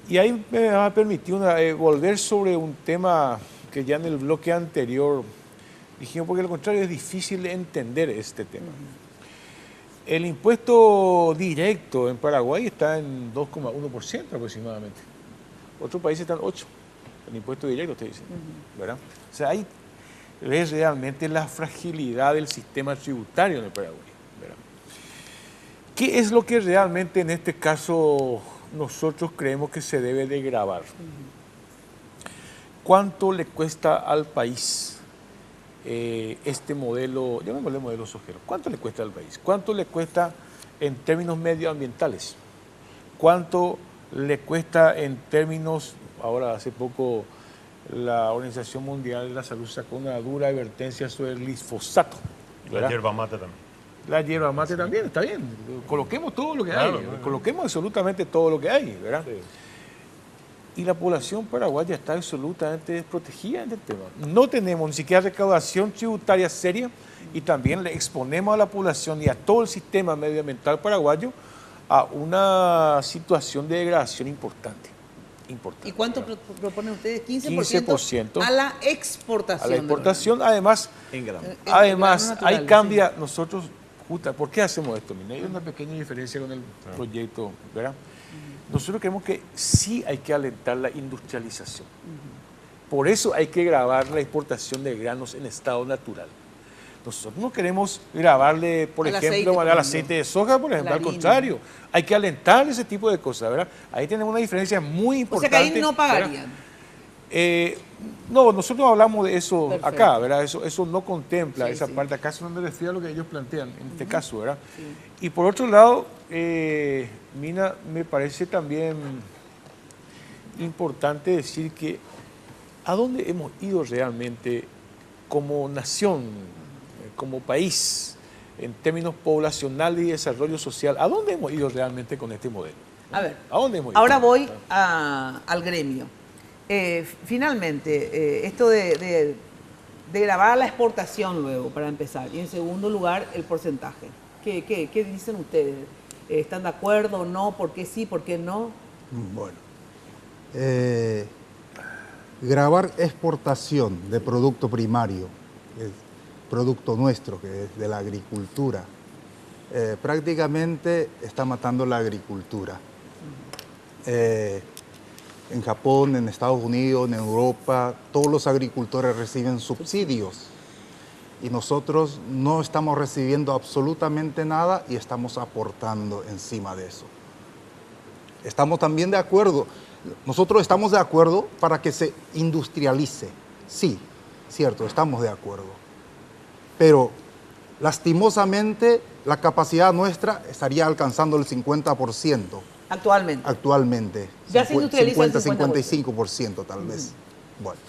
Y ahí me va a permitir volver sobre un tema que ya en el bloque anterior dijimos, porque al contrario es difícil de entender este tema. El impuesto directo en Paraguay está en 2,1% aproximadamente. Otros países están 8%. El impuesto directo, usted dice, ¿verdad? O sea, ahí ves realmente la fragilidad del sistema tributario en el Paraguay, ¿verdad? ¿Qué es lo que realmente en este caso nosotros creemos que se debe de gravar? ¿Cuánto le cuesta al país este modelo, llamémosle modelo sojero? ¿Cuánto le cuesta al país? ¿Cuánto le cuesta en términos medioambientales? ¿Cuánto le cuesta en términos, ahora hace poco la Organización Mundial de la Salud sacó una dura advertencia sobre el glifosato? La hierba mate también. La hierba mate también, está bien. Coloquemos todo lo que hay, coloquemos absolutamente todo lo que hay, ¿verdad? Sí. Y la población paraguaya está absolutamente desprotegida en este tema. No tenemos ni siquiera recaudación tributaria seria y también le exponemos a la población y a todo el sistema medioambiental paraguayo a una situación de degradación importante. ¿Y cuánto proponen ustedes? 15% a la exportación. A la exportación, además, ahí cambia nosotros. ¿Por qué hacemos esto? Hay una pequeña diferencia con el proyecto, ¿verdad? Nosotros creemos que sí hay que alentar la industrialización. Por eso hay que grabar la exportación de granos en estado natural. Nosotros no queremos grabarle, por ejemplo, al aceite de soja, por ejemplo, al contrario. Hay que alentar ese tipo de cosas, ¿verdad? Ahí tenemos una diferencia muy importante. O sea que ahí no pagarían. No, nosotros hablamos de eso acá, ¿verdad? Eso no contempla esa parte. Acaso no me refiero a lo que ellos plantean en este caso, ¿verdad? Sí. Y por otro lado, Mina, me parece también importante decir que ¿a dónde hemos ido realmente como nación, como país, en términos poblacionales y desarrollo social? ¿A dónde hemos ido realmente con este modelo? A ver, ¿a dónde hemos ido? Ahora voy al gremio. Finalmente, esto de grabar la exportación luego, para empezar, y en segundo lugar, el porcentaje. ¿Qué dicen ustedes? ¿Están de acuerdo o no? ¿Por qué sí? ¿Por qué no? Bueno, grabar exportación de producto primario, producto nuestro, que es de la agricultura, prácticamente está matando la agricultura. En Japón, en Estados Unidos, en Europa, todos los agricultores reciben subsidios y nosotros no estamos recibiendo absolutamente nada y estamos aportando encima de eso. Estamos también de acuerdo nosotros estamos de acuerdo para que se industrialice. Sí, cierto, estamos de acuerdo. Pero lastimosamente la capacidad nuestra estaría alcanzando el 50%. Actualmente. Actualmente. Ya se industrializa el 55% tal vez. Bueno.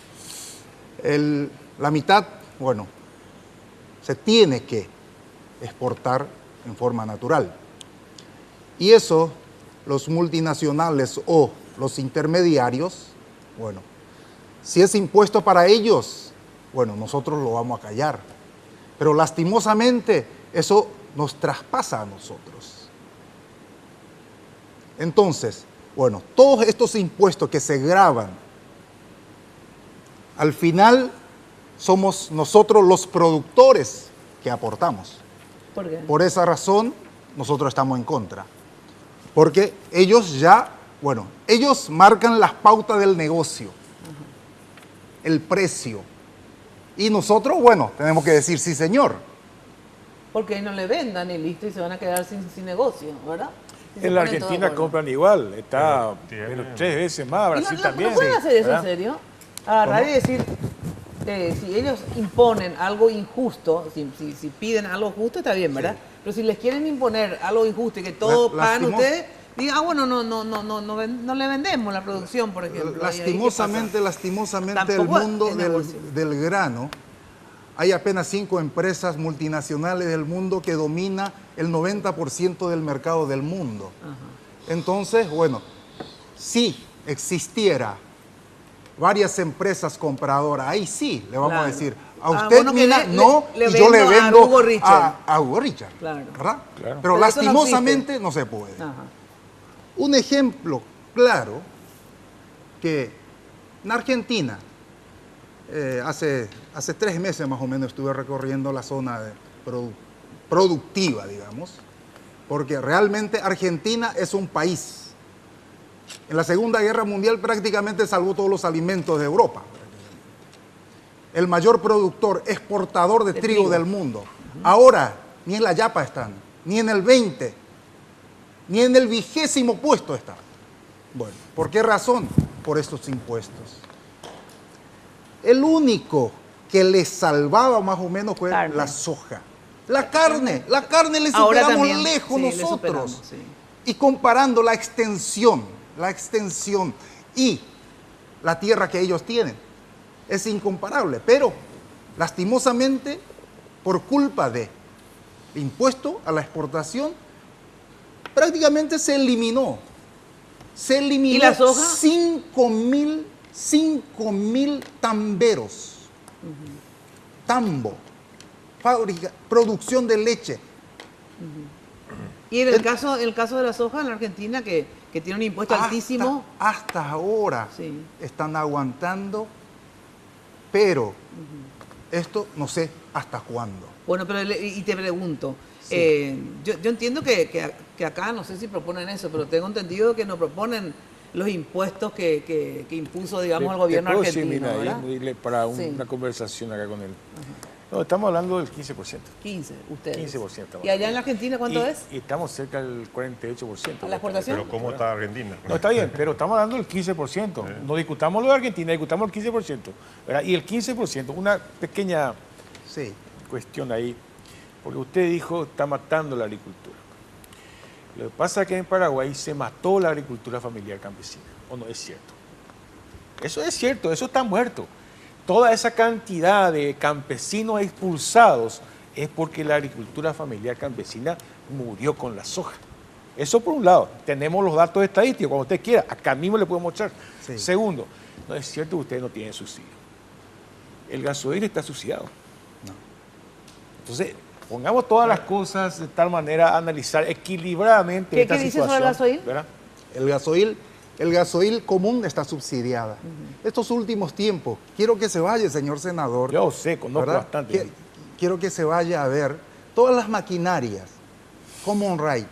La mitad, bueno, se tiene que exportar en forma natural. Y eso, los multinacionales o los intermediarios, bueno, si es impuesto para ellos, bueno, nosotros lo vamos a callar. Pero lastimosamente eso nos traspasa a nosotros. Entonces, bueno, todos estos impuestos que se graban, al final somos nosotros los productores que aportamos. ¿Por qué? Por esa razón, nosotros estamos en contra. Porque ellos ya, bueno, ellos marcan las pautas del negocio, el precio. Y nosotros, bueno, tenemos que decir sí, señor. Porque no le vendan y listo, y se van a quedar sin negocio, ¿verdad? Si en la Argentina compran igual, está pero 3 veces más, Brasil también. ¿No pueden hacer eso, ¿verdad? en serio? Agarrar y decir, si ellos imponen algo injusto, si piden algo justo, está bien, ¿verdad? Sí. Pero si les quieren imponer algo injusto y que todo pagan ustedes, digan, bueno, no le vendemos la producción, por ejemplo. Lastimosamente el mundo del grano, hay apenas 5 empresas multinacionales del mundo que domina el 90% del mercado del mundo. Ajá. Entonces, bueno, si existiera varias empresas compradoras, ahí sí le vamos a decir, a usted mina, no, y yo le vendo a Hugo Richard. Claro. ¿Verdad? Claro. Pero lastimosamente no se puede. Ajá. Un ejemplo claro que en Argentina, hace 3 meses más o menos estuve recorriendo la zona productiva, digamos, porque realmente Argentina es un país. En la Segunda Guerra Mundial prácticamente salvó todos los alimentos de Europa. El mayor productor, exportador de trigo del mundo. Ahora, ni en la yapa están, ni en el 20, ni en el 20º puesto están. Bueno, ¿por qué razón? Por estos impuestos. El único que les salvaba más o menos fue la soja. La carne le superamos lejos nosotros. Y comparando la extensión y la tierra que ellos tienen, es incomparable. Pero, lastimosamente, por culpa de impuesto a la exportación, prácticamente se eliminó. ¿Y la soja? 5.000 tamberos. Tambo. Fábrica, producción de leche. Y en el caso de la soja en la Argentina, que tiene un impuesto altísimo. Hasta ahora están aguantando, pero esto no sé hasta cuándo. Bueno, pero y te pregunto, yo entiendo que acá, no sé si proponen eso, pero tengo entendido que no proponen los impuestos que impuso, digamos, el gobierno argentino, ¿verdad? Para una conversación acá con él. No, estamos hablando del 15%. 15, ustedes. 15%. ¿Y allá en la Argentina cuánto es? Y estamos cerca del 48%. ¿A la exportación? Pero ¿cómo está Argentina? No, está bien, pero estamos hablando del 15%. No discutamos lo de Argentina, discutamos el 15%. ¿Verdad? Y el 15%, una pequeña cuestión ahí, porque usted dijo, está matando la agricultura. Lo que pasa es que en Paraguay se mató la agricultura familiar campesina, ¿o no es cierto? Eso es cierto, eso está muerto. Toda esa cantidad de campesinos expulsados es porque la agricultura familiar campesina murió con la soja. Eso por un lado. Tenemos los datos estadísticos, cuando usted quiera, acá mismo le podemos mostrar. Sí. Segundo, no es cierto que ustedes no tienen subsidio. El gasoil está subsidiado. No. Entonces, pongamos todas las cosas de tal manera a analizar equilibradamente esta situación. ¿Qué dice sobre el gasoil? ¿Verdad? El gasoil común está subsidiada. Estos últimos tiempos, quiero que se vaya, señor senador. Yo sé, conozco bastante. Quiero que se vaya a ver todas las maquinarias, Common Rail.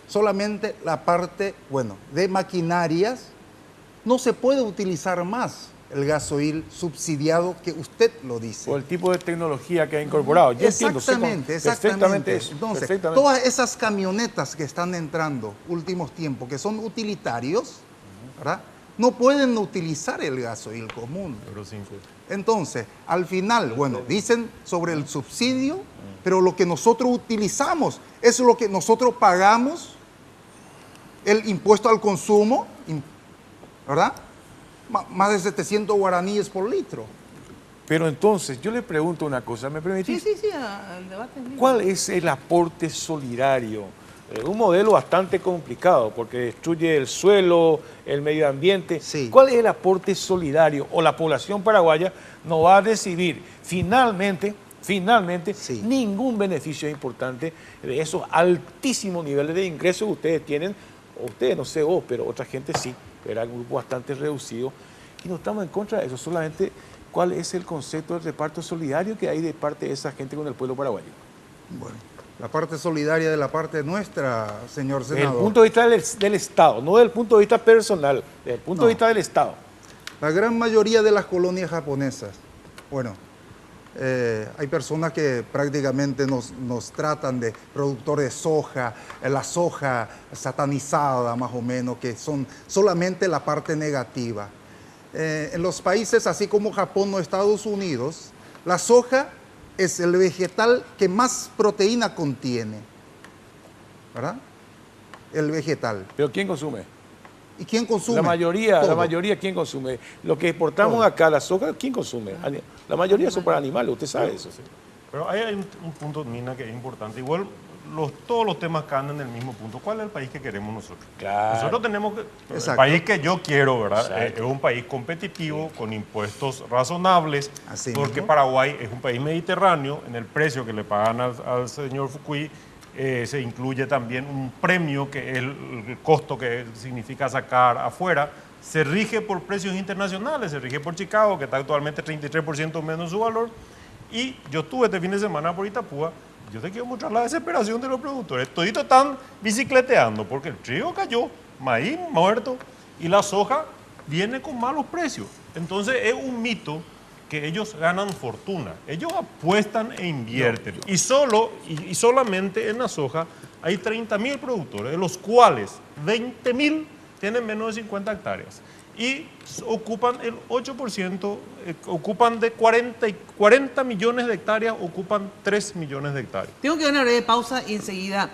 Solamente la parte, de maquinarias no se puede utilizar más el gasoil subsidiado que usted lo dice. O el tipo de tecnología que ha incorporado. Yo Exactamente. Eso, Entonces, perfectamente. todas esas camionetas que están entrando últimos tiempos, que son utilitarios, ¿verdad?, no pueden utilizar el gasoil común. Entonces, al final, bueno, dicen sobre el subsidio, pero lo que nosotros utilizamos es lo que nosotros pagamos, el impuesto al consumo, ¿verdad? Más de 700 guaraníes por litro. Pero entonces, yo le pregunto una cosa, ¿me permitís? Sí, el debate es mío. ¿Cuál es el aporte solidario? Un modelo bastante complicado porque destruye el suelo, el medio ambiente. Sí. ¿Cuál es el aporte solidario? O la población paraguaya no va a recibir finalmente, ningún beneficio importante de esos altísimos niveles de ingresos que ustedes tienen, o ustedes, no sé vos, pero otra gente sí, era un grupo bastante reducido, y no estamos en contra de eso, solamente cuál es el concepto del reparto solidario que hay de parte de esa gente con el pueblo paraguayo. Bueno, la parte solidaria de la parte nuestra, señor senador. Desde el punto de vista del Estado, no desde el punto de vista personal, desde el punto de vista del Estado. La gran mayoría de las colonias japonesas, bueno, hay personas que prácticamente nos tratan de productores de soja, la soja satanizada más o menos, que son solamente la parte negativa. En los países así como Japón o Estados Unidos, la soja es el vegetal que más proteína contiene, ¿verdad? El vegetal. ¿Pero quién consume? ¿Y quién consume? La mayoría, ¿quién consume? Lo que exportamos acá, la soja, ¿quién consume? La mayoría son para animales, usted sabe eso. Sí. Pero ahí hay un punto, Nina, que es importante. Igual todos los temas caen en el mismo punto. ¿Cuál es el país que queremos nosotros? Claro. Nosotros tenemos que... El país que yo quiero, ¿verdad? Es un país competitivo, con impuestos razonables, así porque mismo. Paraguay es un país mediterráneo. En el precio que le pagan al señor Fukui se incluye también un premio, que es el costo que significa sacar afuera. Se rige por precios internacionales, se rige por Chicago, que está actualmente 33% menos su valor. Y yo estuve este fin de semana por Itapúa. Yo te quiero mostrar la desesperación de los productores. Toditos están bicicleteando porque el trigo cayó, maíz muerto y la soja viene con malos precios. Entonces es un mito que ellos ganan fortuna. Ellos apuestan e invierten. Y solamente en la soja hay 30.000 productores, de los cuales 20.000 tienen menos de 50 hectáreas. Y ocupan el 8%, ocupan de 40 millones de hectáreas, ocupan 3 millones de hectáreas. Tengo que dar una breve pausa y enseguida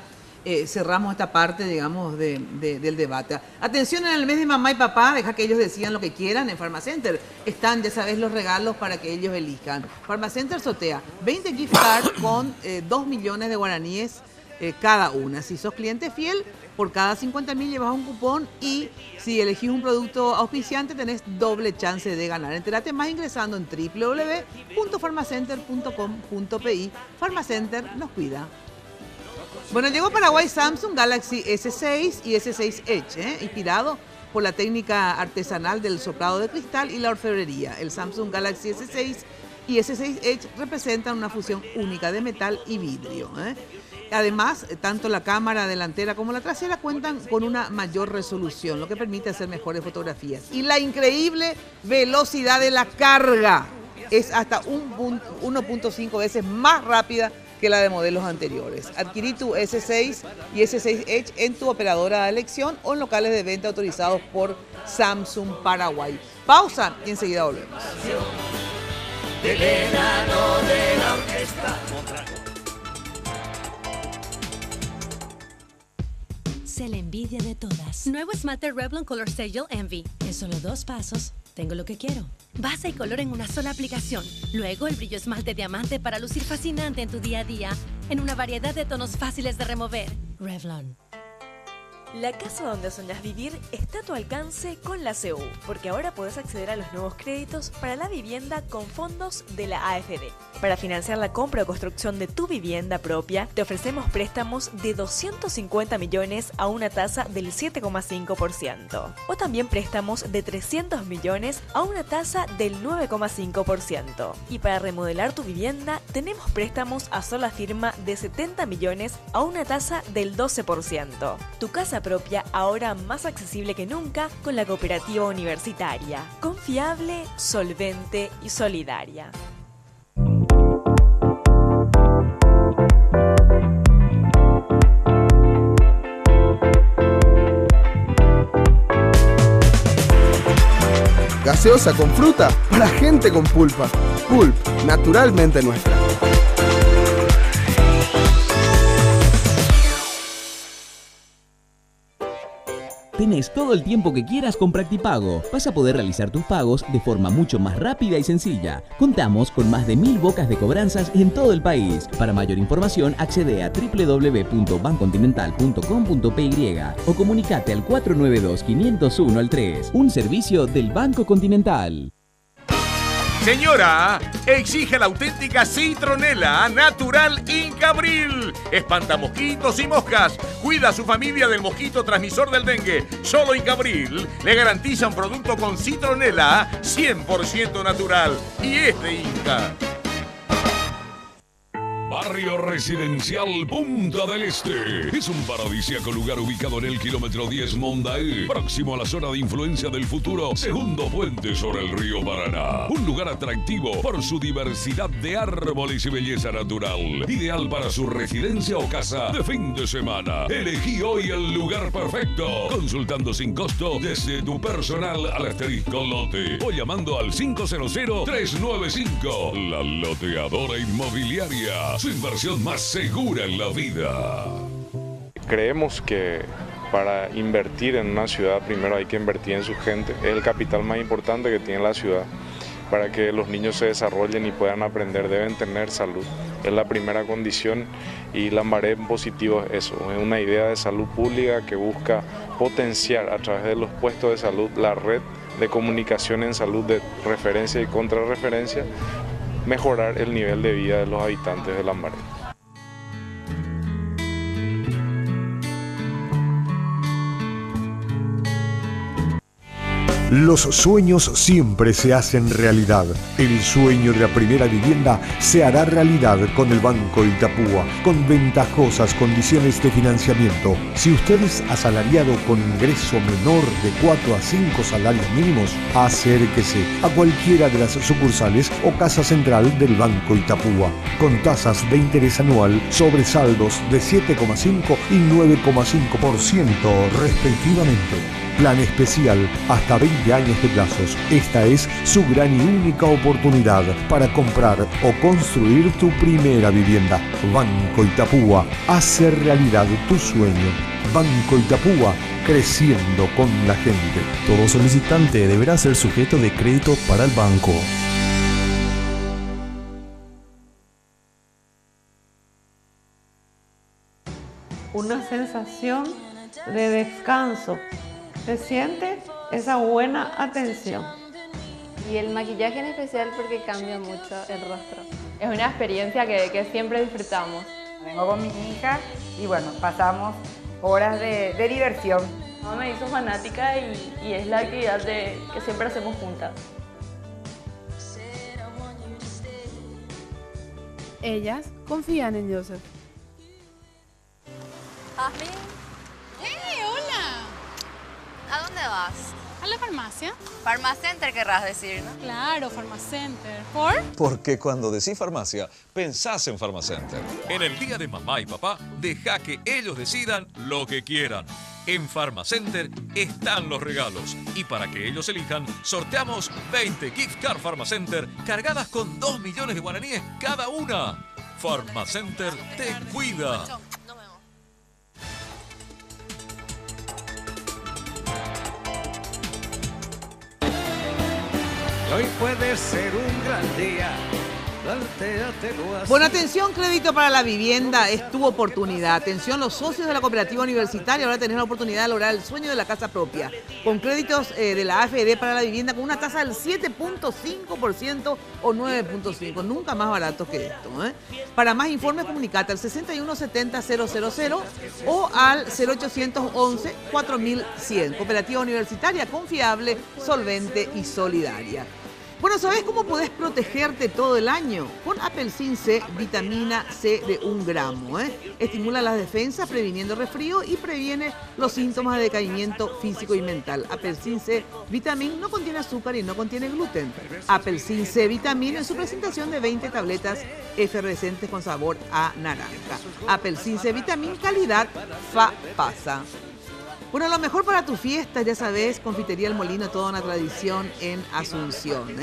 cerramos esta parte, digamos, del debate. Atención, en el mes de mamá y papá, deja que ellos decidan lo que quieran en Pharmacenter. Están, ya sabes, los regalos para que ellos elijan. Pharmacenter sortea 20 gift cards con 2 millones de guaraníes cada una. Si sos cliente fiel, por cada 50.000 llevas un cupón, y si elegís un producto auspiciante tenés doble chance de ganar. Entérate más ingresando en www.pharmacenter.com.pi. Pharmacenter nos cuida. Bueno, llegó a Paraguay Samsung Galaxy S6 y S6 Edge, inspirado por la técnica artesanal del soplado de cristal y la orfebrería. El Samsung Galaxy S6 y S6 Edge representan una fusión única de metal y vidrio. Además, tanto la cámara delantera como la trasera cuentan con una mayor resolución, lo que permite hacer mejores fotografías. Y la increíble velocidad de la carga es hasta 1.5 veces más rápida que la de modelos anteriores. Adquirí tu S6 y S6 Edge en tu operadora de elección o en locales de venta autorizados por Samsung Paraguay. Pausa y enseguida volvemos. Del enano de la orquesta. Se la envidia de todas. Nuevo esmalte Revlon Color Stagel Envy. En solo 2 pasos, tengo lo que quiero. Base y color en una sola aplicación. Luego el brillo esmalte diamante para lucir fascinante en tu día a día, en una variedad de tonos fáciles de remover. Revlon. La casa donde soñás vivir está a tu alcance con la CU, porque ahora podés acceder a los nuevos créditos para la vivienda con fondos de la AFD. Para financiar la compra o construcción de tu vivienda propia, te ofrecemos préstamos de 250 millones a una tasa del 7,5%. O también préstamos de 300 millones a una tasa del 9,5%. Y para remodelar tu vivienda, tenemos préstamos a sola firma de 70 millones a una tasa del 12%. Tu casa casa propia ahora más accesible que nunca con la Cooperativa Universitaria. Confiable, solvente y solidaria. Gaseosa con fruta para gente con pulpa. Pulp, naturalmente nuestra. Tenés todo el tiempo que quieras con Practipago. Vas a poder realizar tus pagos de forma mucho más rápida y sencilla. Contamos con más de 1000 bocas de cobranzas en todo el país. Para mayor información, accede a www.bancontinental.com.py o comunicate al 492-501-3. Un servicio del Banco Continental. Señora, exige la auténtica citronela natural Incabril. Espanta mosquitos y moscas. Cuida a su familia del mosquito transmisor del dengue. Solo Incabril le garantiza un producto con citronela 100% natural. Y es de Inca. Barrio Residencial Punta del Este. Es un paradisíaco lugar ubicado en el kilómetro 10 Mondaé, próximo a la zona de influencia del futuro segundo puente sobre el río Paraná. Un lugar atractivo por su diversidad de árboles y belleza natural. Ideal para su residencia o casa de fin de semana. Elegí hoy el lugar perfecto. Consultando sin costo desde tu personal al asterisco lote o llamando al 500-395. La Loteadora Inmobiliaria. Su inversión más segura en la vida. Creemos que para invertir en una ciudad primero hay que invertir en su gente. Es el capital más importante que tiene la ciudad. Para que los niños se desarrollen y puedan aprender deben tener salud. Es la primera condición y Lambaré en positivo es eso. Es una idea de salud pública que busca potenciar a través de los puestos de salud la red de comunicación en salud de referencia y contrarreferencia, mejorar el nivel de vida de los habitantes de Lambaré. Los sueños siempre se hacen realidad. El sueño de la primera vivienda se hará realidad con el Banco Itapúa, con ventajosas condiciones de financiamiento. Si usted es asalariado con ingreso menor de 4 a 5 salarios mínimos, acérquese a cualquiera de las sucursales o casa central del Banco Itapúa, con tasas de interés anual sobre saldos de 7,5 y 9,5% respectivamente. Plan especial hasta 20 años de plazos. Esta es su gran y única oportunidad para comprar o construir tu primera vivienda. Banco Itapúa, hace realidad tu sueño. Banco Itapúa, creciendo con la gente. Todo solicitante deberá ser sujeto de crédito para el banco. Una sensación de descanso. Se siente esa buena atención. Y el maquillaje en especial porque cambia mucho el rostro. Es una experiencia que siempre disfrutamos. Vengo con mi hija y bueno, pasamos horas de diversión. Mamá me hizo fanática y es la actividad que siempre hacemos juntas. Ellas confían en Joseph. Jasmine. ¡Hey, hola! ¿A dónde vas? ¿A la farmacia? Farmacenter querrás decir, ¿no? Claro, Farmacenter. ¿Por? Porque cuando decís farmacia, pensás en Farmacenter. En el día de mamá y papá, deja que ellos decidan lo que quieran. En Farmacenter están los regalos. Y para que ellos elijan, sorteamos 20 gift card Farmacenter cargadas con 2 millones de guaraníes cada una. Farmacenter te cuida. Hoy puede ser un gran día. Plantéatelo así. Bueno, atención, crédito para la vivienda es tu oportunidad. Atención, los socios de la cooperativa universitaria, ahora tenés la oportunidad de lograr el sueño de la casa propia. Con créditos de la AFD para la vivienda con una tasa del 7.5% o 9.5%. Nunca más barato que esto, ¿eh? Para más informes, comunicate al 6170-000 o al 0811-4100. Cooperativa universitaria confiable, solvente y solidaria. Bueno, ¿sabés cómo podés protegerte todo el año? Con Apelsin C, vitamina C de 1 gramo. Estimula las defensas previniendo resfrío y previene los síntomas de decaimiento físico y mental. Apelsin C Vitamin no contiene azúcar y no contiene gluten. Apelsin C Vitamin en su presentación de 20 tabletas efervescentes con sabor a naranja. Apelsin C Vitamin, calidad pasa. Bueno, lo mejor para tu fiesta, ya sabes, Confitería El Molino, toda una tradición en Asunción.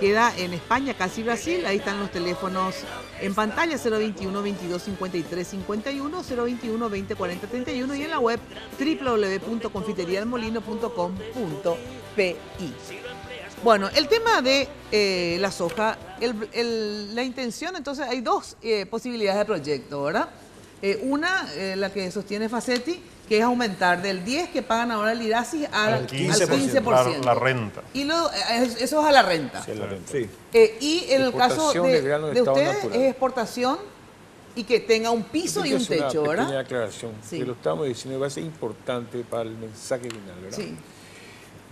Queda en España, casi Brasil. Ahí están los teléfonos en pantalla, 021 22 53 51, 021 20 40 31 y en la web www.confiteriaelmolino.com.pi. Bueno, el tema de la soja, la intención, entonces hay dos posibilidades de proyecto, ¿verdad? Una, la que sostiene Facetti, que es aumentar del 10% que pagan ahora el IRASI al 15%. La renta. Y eso es a la renta. Sí, la renta. Sí. Y en el caso de ustedes es exportación y que tenga un piso y un techo, ¿verdad? Una pequeña aclaración. Sí. Que lo estamos diciendo, va a ser importante para el mensaje final, ¿verdad? Sí.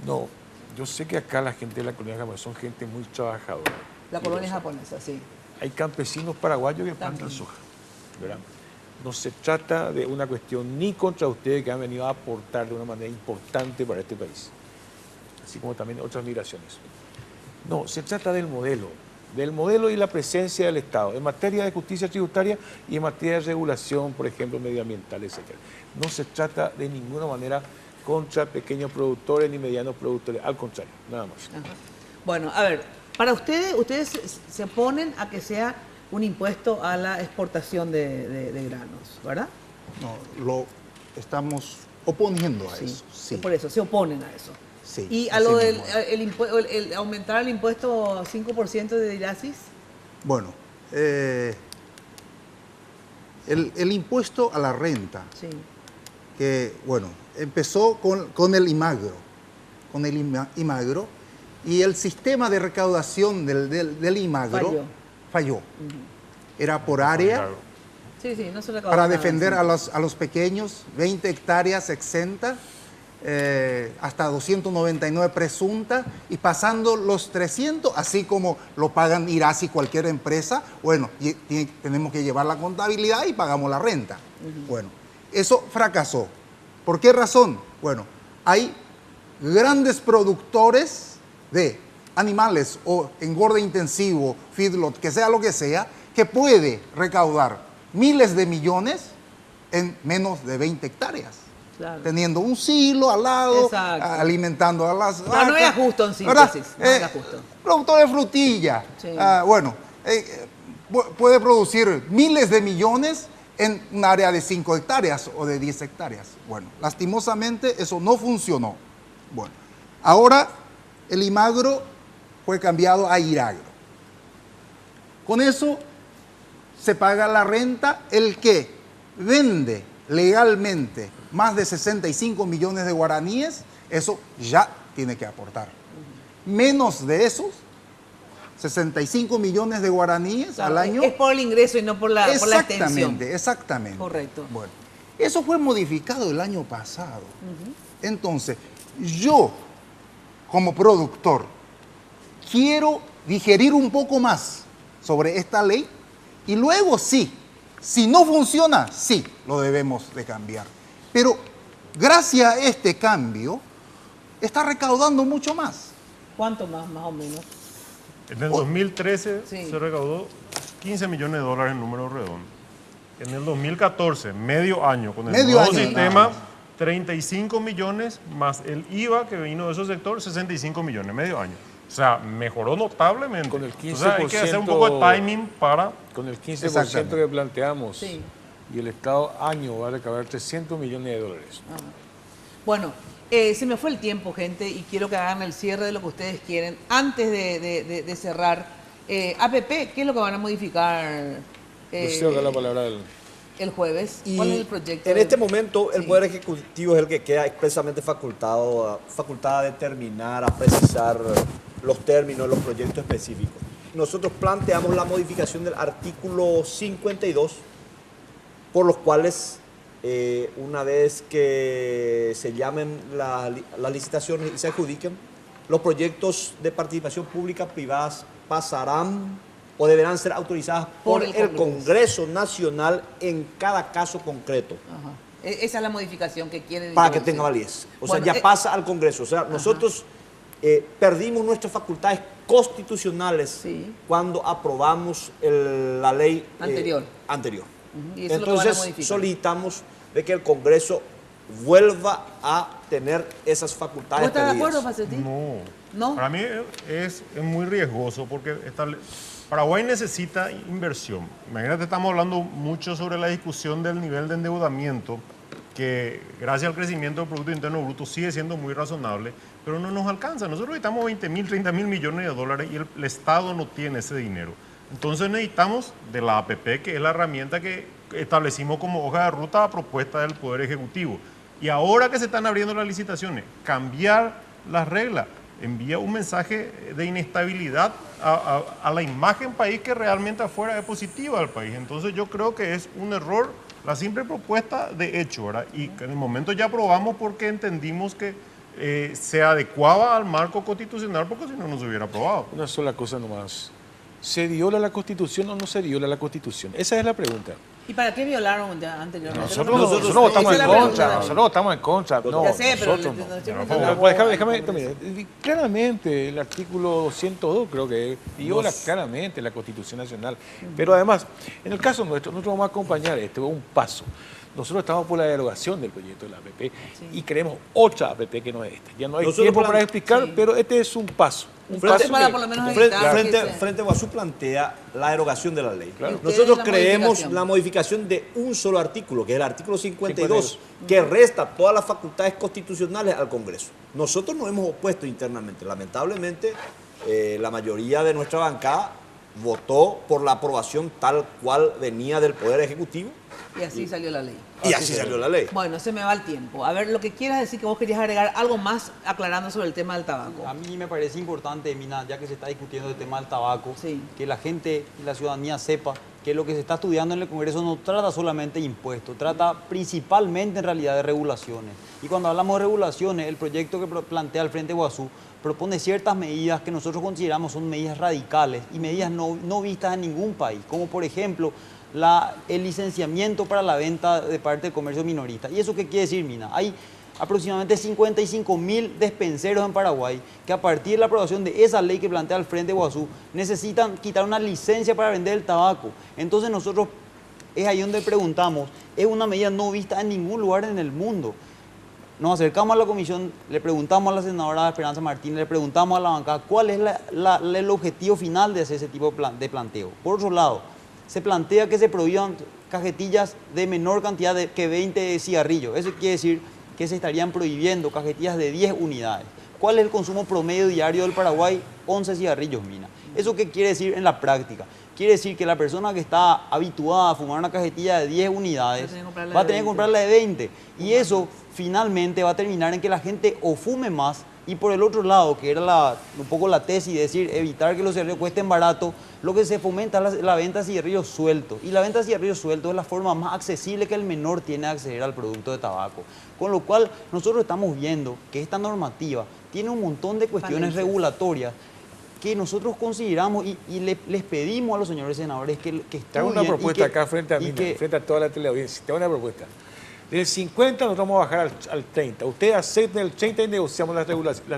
No, yo sé que acá la gente de la colonia japonesa son gente muy trabajadora. La colonia japonesa, sí. Hay campesinos paraguayos que plantan soja, ¿verdad? No se trata de una cuestión ni contra ustedes que han venido a aportar de una manera importante para este país, así como también otras migraciones. No, se trata del modelo y la presencia del Estado en materia de justicia tributaria y en materia de regulación, por ejemplo, medioambiental, etc. No se trata de ninguna manera contra pequeños productores ni medianos productores, al contrario, nada más. Ajá. Bueno, a ver, para ustedes se oponen a que sea un impuesto a la exportación de granos, ¿verdad? No, lo estamos oponiendo a eso. Sí. Por eso, se oponen a eso. Sí. ¿Y a lo del el aumentar el impuesto 5% de IRASIS? Bueno, el impuesto a la renta, sí, que, bueno, empezó con el IMAGRO, y el sistema de recaudación del IMAGRO falló. Era por área, sí, no se para defender a los pequeños, 20 hectáreas exenta, hasta 299 presunta, y pasando los 300, así como lo pagan IRASI cualquier empresa, bueno, tenemos que llevar la contabilidad y pagamos la renta. Bueno, eso fracasó. ¿Por qué razón? Bueno, hay grandes productores de animales o engorde intensivo, feedlot, que sea lo que sea, que puede recaudar miles de millones en menos de 20 hectáreas. Claro. Teniendo un silo al lado, alimentando a las vacas. No es justo en síntesis, no es justo. Productor de frutilla, sí. Puede producir miles de millones en un área de 5 hectáreas o de 10 hectáreas. Bueno, lastimosamente eso no funcionó. Bueno, ahora el IMAGRO fue cambiado a IRAGRO. Con eso se paga la renta el que vende legalmente más de 65 millones de guaraníes, eso ya tiene que aportar. Menos de esos 65 millones de guaraníes al año. Es por el ingreso y no por la extensión. Exactamente. Correcto. Bueno, eso fue modificado el año pasado. Entonces, yo, como productor, quiero digerir un poco más sobre esta ley y luego sí, si no funciona, sí, lo debemos de cambiar. Pero gracias a este cambio, está recaudando mucho más. ¿Cuánto más o menos? En el 2013 se recaudó 15 millones de dólares en número redondo. En el 2014, medio año, con el nuevo sistema, 35 millones más el IVA que vino de ese sector, 65 millones, medio año. O sea, mejoró notablemente. Con el 15%, o sea, hay que hacer un poco de timing para... Con el 15% que planteamos, y el Estado año va a recaudar 300 millones de dólares. Bueno, se me fue el tiempo, gente, y quiero que hagan el cierre de lo que ustedes quieren. Antes de cerrar, APP, ¿qué es lo que van a modificar? Deseo dar la palabra el jueves. ¿Cuál es el proyecto? En este momento, el Poder Ejecutivo es el que queda expresamente facultado a determinar, a precisar los términos, los proyectos específicos. Nosotros planteamos la modificación del artículo 52, por los cuales, una vez que se llamen las licitaciones y se adjudiquen, los proyectos de participación pública-privadas pasarán o deberán ser autorizadas por el Congreso Nacional en cada caso concreto. Ajá. Esa es la modificación que quieren. Para que tenga validez. O sea, ya pasa al Congreso. O sea, nosotros perdimos nuestras facultades constitucionales cuando aprobamos la ley anterior. Y eso entonces solicitamos de que el Congreso vuelva a tener esas facultades. ¿Vos estás de acuerdo, Facetti? No. Para mí es muy riesgoso porque Paraguay necesita inversión. Imagínate, estamos hablando mucho sobre la discusión del nivel de endeudamiento, que gracias al crecimiento del Producto Interno Bruto sigue siendo muy razonable, pero no nos alcanza. Nosotros necesitamos 20.000, 30.000 millones de dólares y el Estado no tiene ese dinero. Entonces necesitamos de la APP, que es la herramienta que establecimos como hoja de ruta a propuesta del Poder Ejecutivo. Y ahora que se están abriendo las licitaciones, cambiar las reglas envía un mensaje de inestabilidad a la imagen país que realmente afuera es positiva al país. Entonces yo creo que es un error la simple propuesta de hecho, ¿verdad? Y que en el momento ya aprobamos porque entendimos que se adecuaba al marco constitucional, porque si no, no se hubiera aprobado. Una sola cosa nomás. ¿Se viola la Constitución o no se viola la Constitución? Esa es la pregunta. ¿Y para qué violaron ya anteriormente? Nosotros votamos en contra. Nosotros votamos en contra. No, ya sé, pero déjame terminar. Claramente, el artículo 202 creo que viola claramente la Constitución Nacional. Pero además, en el caso nuestro, nosotros vamos a acompañar un paso. Nosotros estamos por la derogación del proyecto de la APP y queremos otra APP que no es esta. Ya no hay tiempo para explicar, pero este es un paso. Frente a Guazú plantea la derogación de la ley. Claro. Nosotros creemos la modificación de un solo artículo, que es el artículo 52, que resta todas las facultades constitucionales al Congreso. Nosotros nos hemos opuesto internamente. Lamentablemente, la mayoría de nuestra bancada votó por la aprobación tal cual venía del Poder Ejecutivo. Y así salió la ley. Y así salió la ley. Bueno, se me va el tiempo. A ver, lo que quieras decir, que vos querías agregar algo más aclarando sobre el tema del tabaco. A mí me parece importante, Mina, ya que se está discutiendo el tema del tabaco, que la gente y la ciudadanía sepa que lo que se está estudiando en el Congreso no trata solamente de impuestos, trata principalmente en realidad de regulaciones. Y cuando hablamos de regulaciones, el proyecto que plantea el Frente Guazú propone ciertas medidas que nosotros consideramos son medidas radicales y medidas no vistas en ningún país, como por ejemplo el licenciamiento para la venta de parte del comercio minorista. ¿Y eso qué quiere decir, Mina? Hay aproximadamente 55.000 despenseros en Paraguay que a partir de la aprobación de esa ley que plantea el Frente Guazú necesitan quitar una licencia para vender el tabaco. Entonces nosotros es ahí donde preguntamos, es una medida no vista en ningún lugar en el mundo. Nos acercamos a la comisión, le preguntamos a la senadora Esperanza Martínez, le preguntamos a la bancada cuál es el objetivo final de hacer ese tipo de planteo. Por otro lado, se plantea que se prohíban cajetillas de menor cantidad que 20 cigarrillos. Eso quiere decir que se estarían prohibiendo cajetillas de 10 unidades. ¿Cuál es el consumo promedio diario del Paraguay? 11 cigarrillos, Mina. ¿Eso qué quiere decir en la práctica? Quiere decir que la persona que está habituada a fumar una cajetilla de 10 unidades va a tener que comprarla de 20. Y eso finalmente va a terminar en que la gente o fume más. Y por el otro lado, que era un poco la tesis de decir evitar que los cigarrillos cuesten barato, lo que se fomenta es la venta de cigarrillos sueltos. Y la venta de cigarrillos sueltos es la forma más accesible que el menor tiene de acceder al producto de tabaco. Con lo cual, nosotros estamos viendo que esta normativa tiene un montón de cuestiones regulatorias que nosotros consideramos y les pedimos a los señores senadores que estudien. Te hago una propuesta acá frente a mí, frente a toda la teleaudiencia. Te hago una propuesta. Del 50 nos vamos a bajar al 30. Ustedes acepten el 30 y negociamos las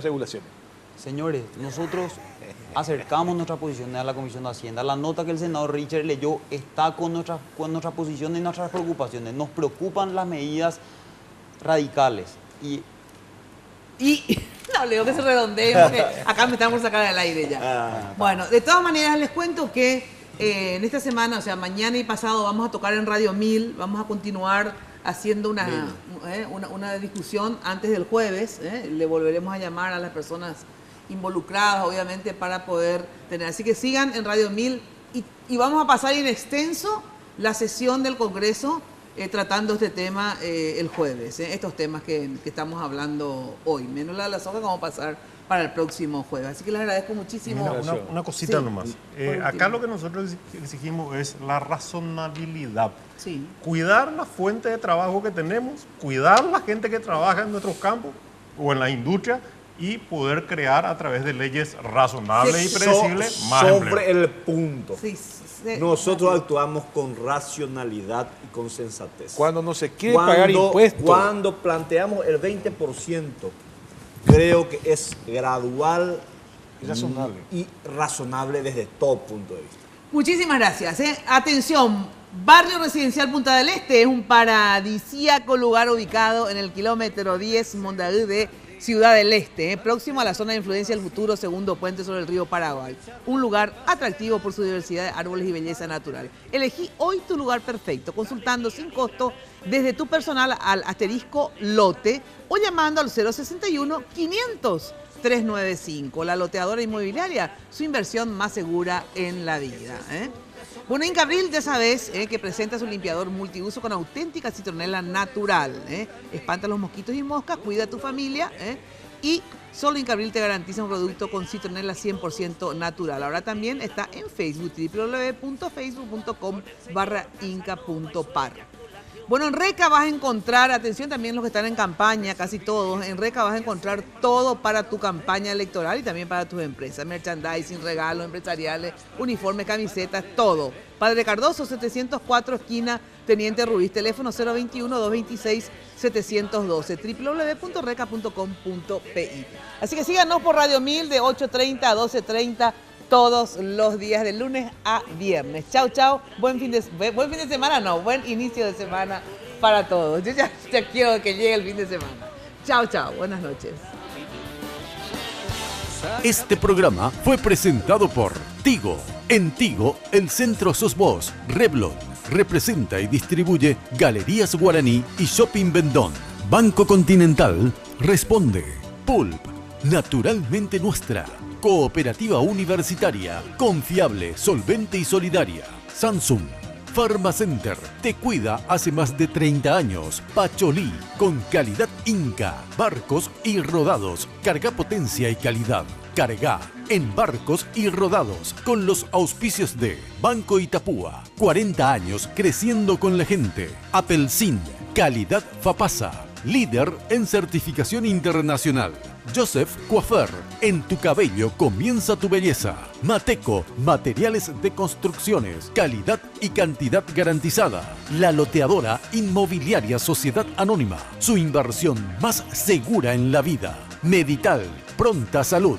regulaciones. Señores, nosotros acercamos nuestra posición a la Comisión de Hacienda. La nota que el senador Richard leyó está con nuestra posición y nuestras preocupaciones. Nos preocupan las medidas radicales. No, le digo que se redondee porque acá me están por sacar al aire ya. Bueno, de todas maneras les cuento que en esta semana, o sea, mañana y pasado vamos a tocar en Radio 1000, vamos a continuar haciendo una discusión antes del jueves. Le volveremos a llamar a las personas involucradas, obviamente, para poder tener. Así que sigan en Radio 1000 y vamos a pasar en extenso la sesión del Congreso tratando este tema el jueves. Estos temas que estamos hablando hoy, menos la de la soja, que vamos a pasar para el próximo jueves. Así que les agradezco muchísimo. Una cosita nomás. Acá lo que nosotros exigimos es la razonabilidad. Sí. Cuidar la fuente de trabajo que tenemos, cuidar la gente que trabaja en nuestros campos o en la industria y poder crear a través de leyes razonables y Sí, predecibles más sobre empleo. el punto. Nosotros actuamos con racionalidad y con sensatez. Cuando no se quiere pagar impuestos. Cuando planteamos el 20%, creo que es gradual y razonable desde todo punto de vista. Muchísimas gracias. Atención, Barrio Residencial Punta del Este es un paradisíaco lugar ubicado en el kilómetro 10 Mondaú de Ciudad del Este, próximo a la zona de influencia del futuro segundo puente sobre el río Paraguay. Un lugar atractivo por su diversidad de árboles y belleza natural. Elegí hoy tu lugar perfecto, consultando sin costo desde tu personal al asterisco lote o llamando al 061 500 395. La loteadora inmobiliaria, su inversión más segura en la vida. Bueno, Incabril, ya sabes que presenta su limpiador multiuso con auténtica citronela natural. Espanta los mosquitos y moscas, cuida a tu familia. Y solo Incabril te garantiza un producto con citronela 100% natural. Ahora también está en Facebook, www.facebook.com/inca.par. Bueno, en Reca vas a encontrar, atención también los que están en campaña, casi todos, en Reca vas a encontrar todo para tu campaña electoral y también para tus empresas, merchandising, regalos empresariales, uniformes, camisetas, todo. Padre Cardoso, 704, esquina Teniente Ruiz, teléfono 021-226-712, www.reca.com.pi. Así que síganos por Radio 1000 de 8:30 a 12:30 todos los días de lunes a viernes. Chau, chau. Buen fin de semana, no, buen inicio de semana para todos. Yo ya quiero que llegue el fin de semana. Chau, chau. Buenas noches. Este programa fue presentado por Tigo. En Tigo, el centro sos vos. Revlon representa y distribuye Galerías Guaraní y Shopping Vendón. Banco Continental responde. Pulp, naturalmente nuestra. Cooperativa Universitaria, confiable, solvente y solidaria. Samsung. Pharmacenter, te cuida hace más de 30 años. Pacholí, con calidad Inca. Barcos y rodados, carga potencia y calidad. Carga en barcos y rodados, con los auspicios de Banco Itapúa. 40 años creciendo con la gente. Apelsin, calidad Fapasa. Líder en certificación internacional. Joseph Coiffeur, en tu cabello comienza tu belleza. Mateco, materiales de construcciones, calidad y cantidad garantizada. La loteadora inmobiliaria Sociedad Anónima, su inversión más segura en la vida. Medital, pronta salud.